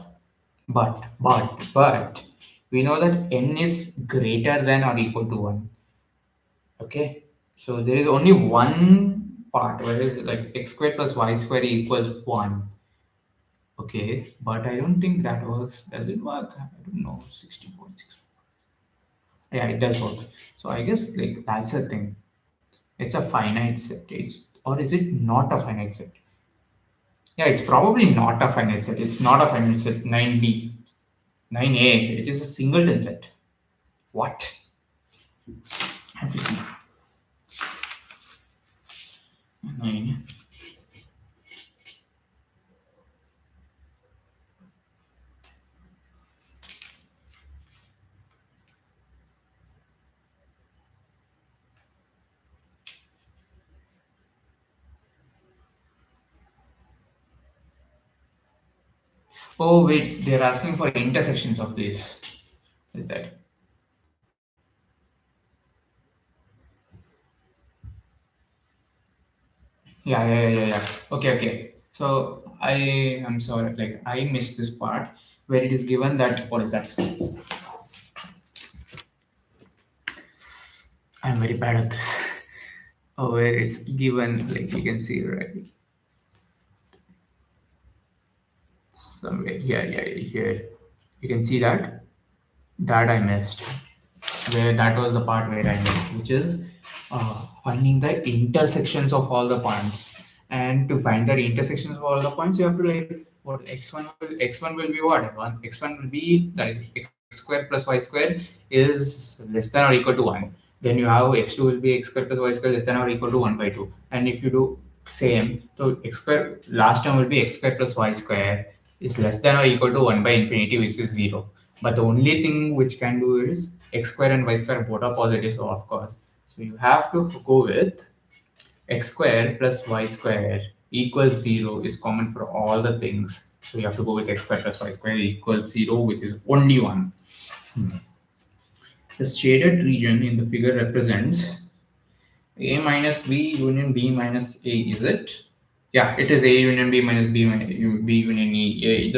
we know that n is greater than or equal to 1. Okay, so there is only one part where is like x squared plus y squared equals 1. Okay, but I don't think that works. Does it work? I don't know. 60.6. Yeah, it does work. So I guess like that's a thing. It's a finite set. It's or is it not a finite set? Yeah, it's probably not a finite set. It's not a finite set. 9B, 9A. It is a singleton set. What? I have to see. 9. Oh wait, they're asking for intersections of this. Is that? Yeah. Okay. So I'm sorry, like I missed this part where it is given that what is that? I'm very bad at this. Oh, where it's given, like you can see right somewhere here, here. You can see that I missed. Where that was the part where I missed, which is finding the intersections of all the points. And to find the intersections of all the points, you have to like what x1 will be what x1 will be that is x squared plus y squared is less than or equal to 1. Then you have x2 will be x squared plus y squared less than or equal to 1 by 2. And if you do same, so x square last term will be x squared plus y square is less than or equal to 1 by infinity, which is 0. But the only thing which can do is x square and y square both are positive, so of course. So you have to go with x square plus y square equals 0 is common for all the things. So you have to go with x square plus y square equals 0, which is only 1. The shaded region in the figure represents a minus b union b minus a, is it? Yeah, it is a union b minus b union e. A.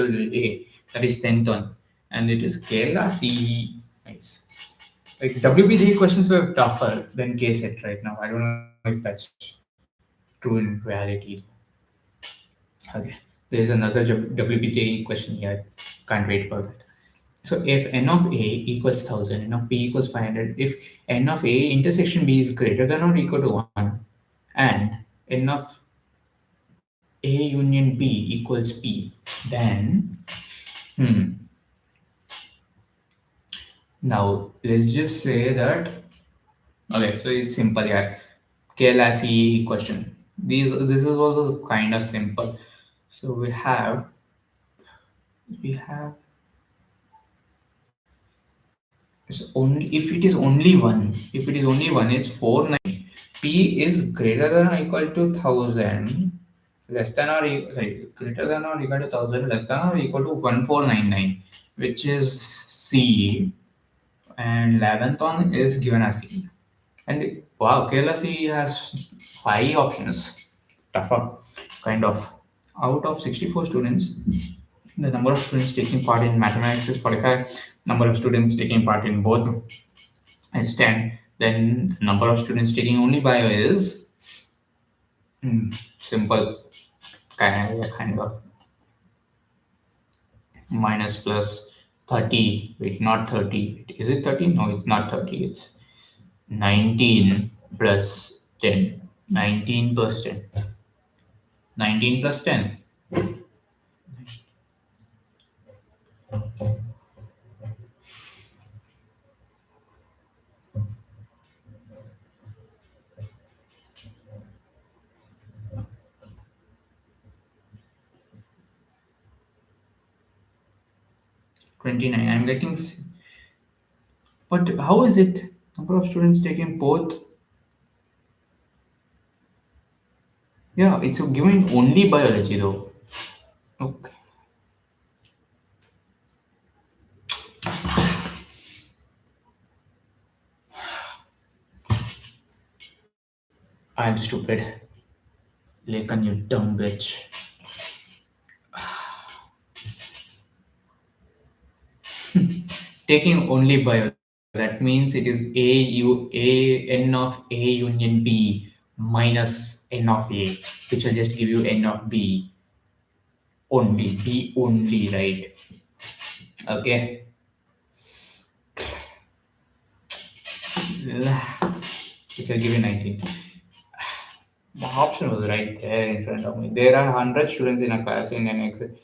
That is 10th one. And it is Kerala CE. Nice. Like WBJ questions were tougher than K set right now. I don't know if that's true in reality. Okay. There's another WBJ question here. Can't wait for that. So if n of a equals 1000, n of b equals 500, if n of a intersection b is greater than or equal to 1, and n of a union b equals p, then now let's just say that okay, so it's simple here. KLAC question. This is also kind of simple. So we have it's only if it is only one. If it is only one, it's 490. P is greater than or equal to 1000, less than or sorry, greater than or equal to 1000, less than or equal to 1499, which is C, and 11th one is given as C. And wow, Kerala C has 5 options. Tougher, kind of. Out of 64 students, the number of students taking part in mathematics is 45. Number of students taking part in both is 10. Then the number of students taking only bio is simple, kind of minus plus 30. Wait, not 30. Is it 30? No, it's not 30. It's 19 plus 10. 19 plus 10. 19 plus 10. 29. I'm getting. But how is it? Number of students taking both. Yeah, it's giving only biology though. Okay. I'm stupid. Lakan, you dumb bitch. Taking only bio. That means it is a n of A union B minus n of A, which will just give you n of B only. B only, right? Okay. Which will give you 19. The option was right there in front of me. There are 100 students in a class in an exam.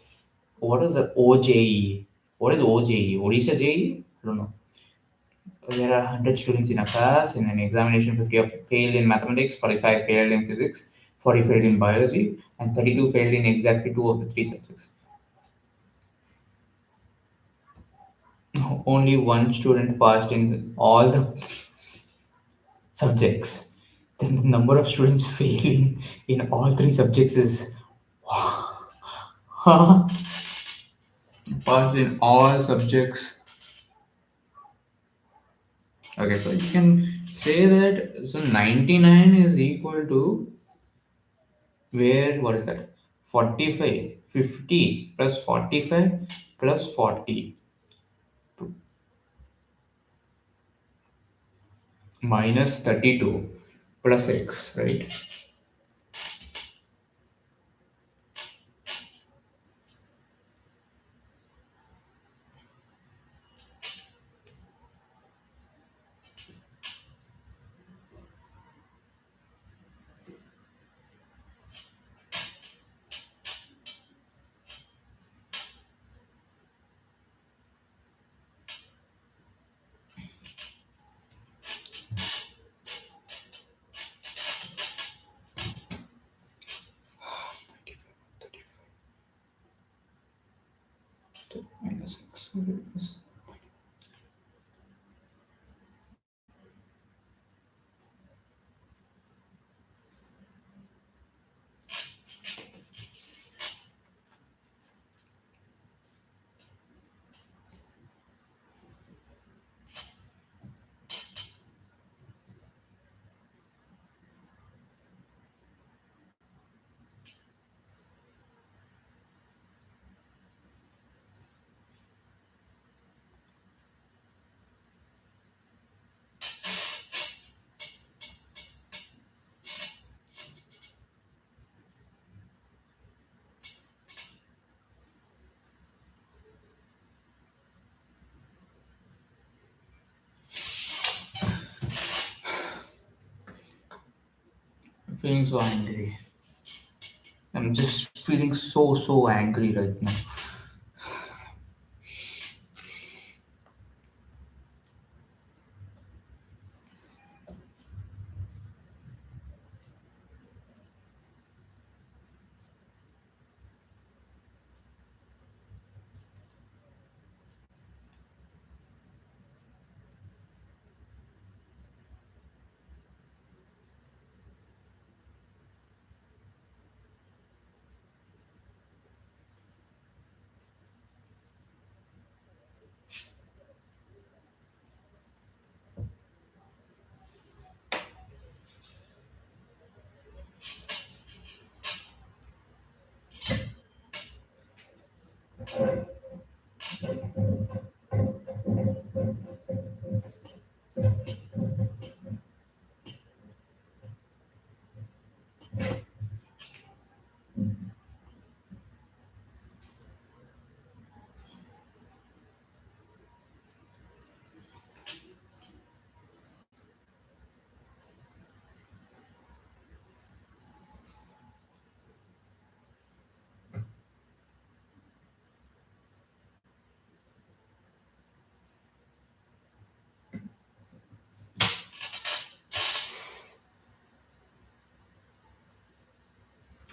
What is the OJE? What is OJE? Odisha JE? I don't know. There are 100 students in a class. In an examination, 50 of failed in mathematics, 45 failed in physics, 40 failed in biology, and 32 failed in exactly two of the three subjects. Only one student passed in all the subjects. Then the number of students failing in all three subjects is passed in all subjects. Okay, so you can say that so 99 is equal to where what is that 45 50 plus 45 plus 40 minus 32 plus x, right? Minus x. I'm feeling so angry. I'm just feeling so angry right now.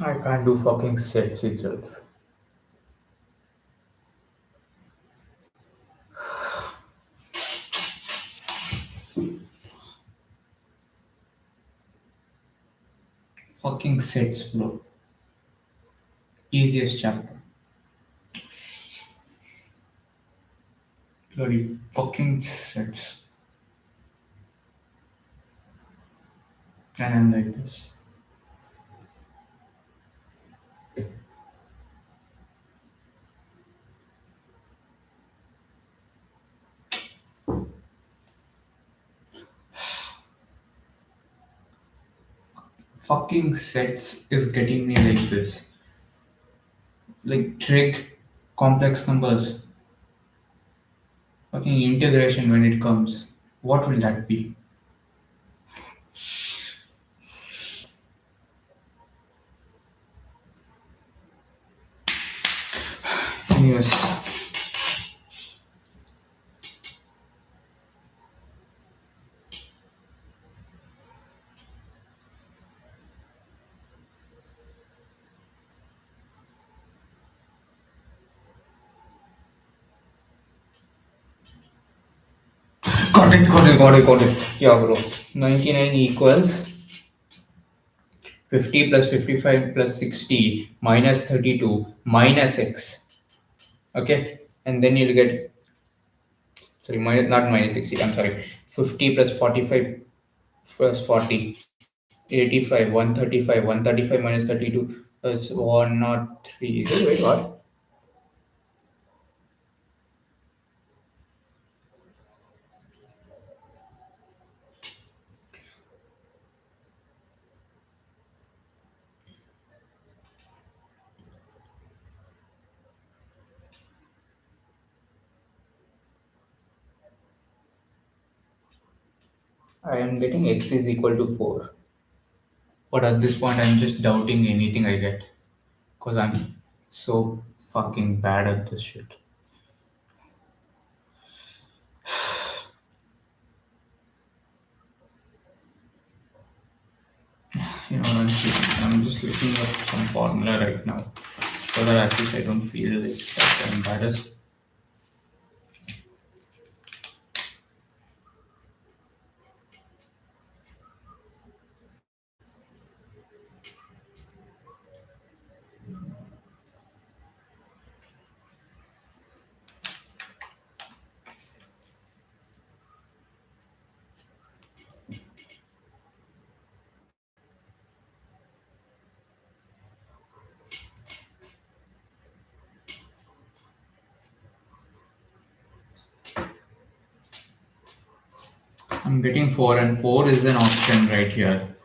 I can't do fucking sets itself. Fucking sets, bro. Easiest chapter. Bloody fucking sets. And I'm like this. Fucking sets is getting me like this. Like trig, complex numbers, fucking integration when it comes. What will that be? Yes. Got it. Yeah, bro. 99 equals 50 plus 55 plus 60 minus 32 minus x. Okay? And then you'll get, sorry, minus, not minus 60, I'm sorry. 50 plus 45 plus 40. 85, 135, 135 minus 32 is 103. Wait, what? I am getting x is equal to 4. But at this point, I'm just doubting anything I get. Because I'm so fucking bad at this shit. You know, I'm just looking up some formula right now. So that at least I don't feel like that embarrassed. I'm getting 4, and 4 is an option right here.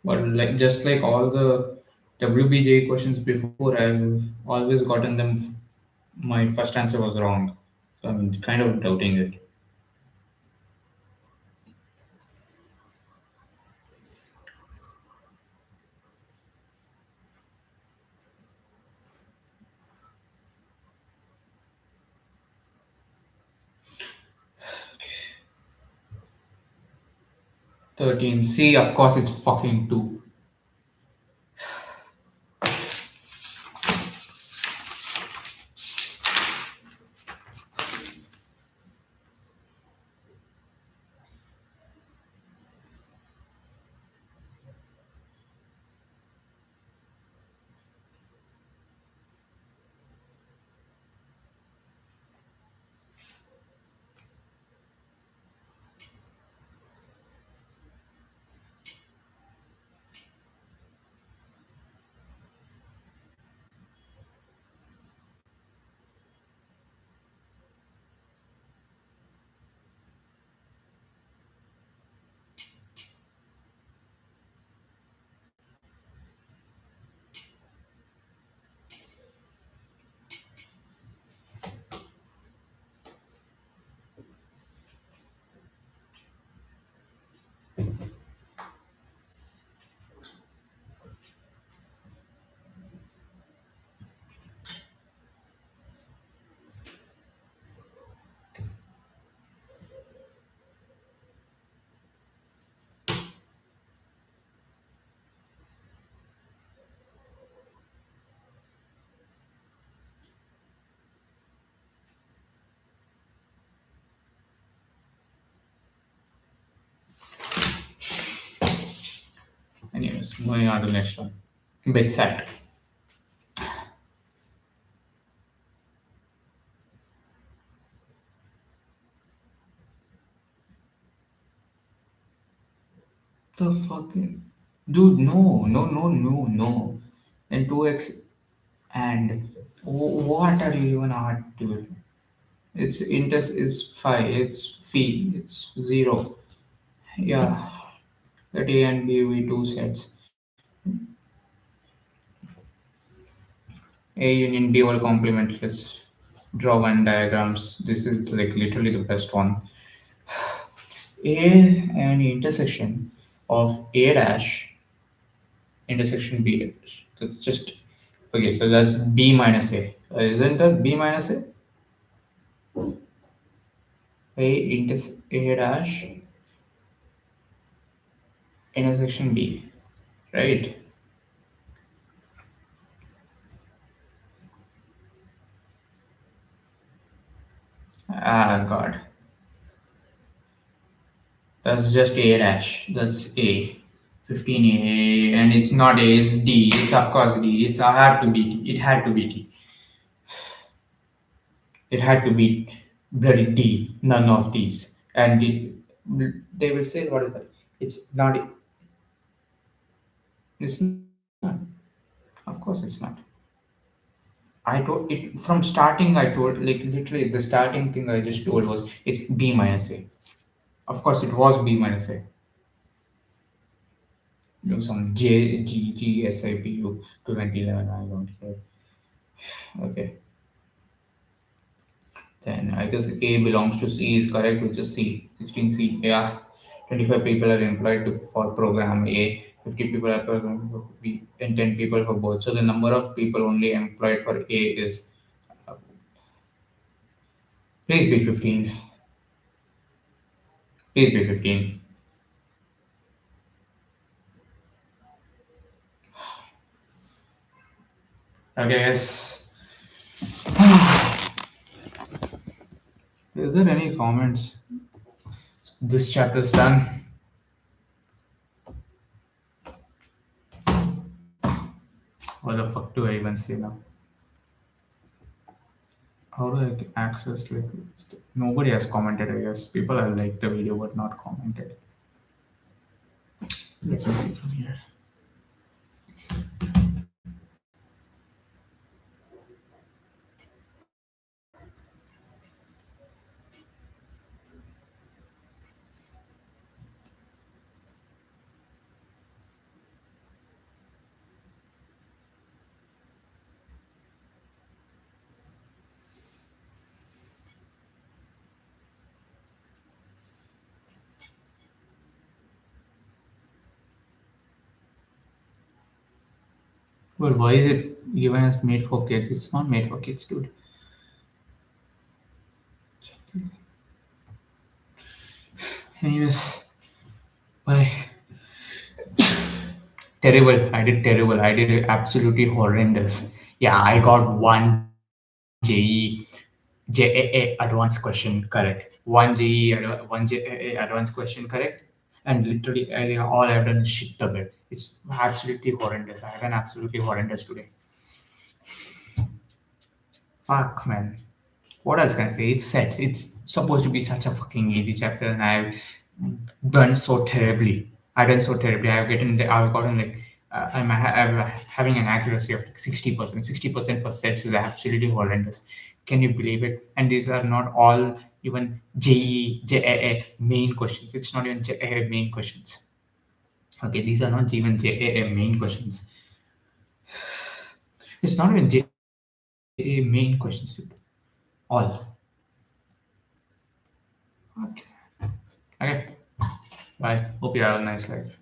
But like just like all the WBJ questions before, I've always gotten them. My first answer was wrong, so I'm kind of doubting it. 13. See, of course, it's fucking 2. Moving on to the next one. Bit set. The fucking dude, no, no, no, no, no. And 2x and what are you even at, dude? It's interest is 5, it's fee, it's 0. Yeah, that A and B we two sets. A union B all complement. Let's draw one diagrams. This is like literally the best one. A and intersection of A dash intersection B dash. That's just okay. So that's B minus A. Isn't that B minus A? A dash intersection B, right? Ah, God. That's just A dash. That's A. 15A. And it's not A, it's D. It's of course D. It's had to be D. It had to be D. It had to be bloody D. None of these. And they will say, what is that? It's not. It's not. Of course, it's not. I told it from starting. I told like literally the starting thing I just told was it's B minus A. Of course, it was B minus A. You know, some G S I P U 2011. I don't care. Okay. Then I guess A belongs to C is correct, which is C. 16C. Yeah. 25 people are employed for program A. 50 people are programmed for B, and 10 people for both. So the number of people only employed for A is please be 15. Please be 15. Okay, yes. Is there any comments? This chapter is done. What the fuck do I even say now? How do I access like nobody has commented? I guess people have liked the video but not commented. Let me see from here. Well, why is it given as made for kids? It's not made for kids, dude. Anyways, why? Terrible. I did terrible. I did absolutely horrendous. Yeah, I got one JEE advanced question correct. One JEE advanced question correct. And literally, all I've done is shit the bed. It's absolutely horrendous. I have done absolutely horrendous today. Fuck, man. What else can I say? It's sets. It's supposed to be such a fucking easy chapter, and I've done so terribly. I've done so terribly. I've gotten like, I'm having an accuracy of like 60%. 60% for sets is absolutely horrendous. Can you believe it? And these are not all even JEE main questions. It's not even JEE main questions. Okay, these are not even JEE main questions. It's not even JEE main questions. All. Okay. Okay. Bye. Hope you have a nice life.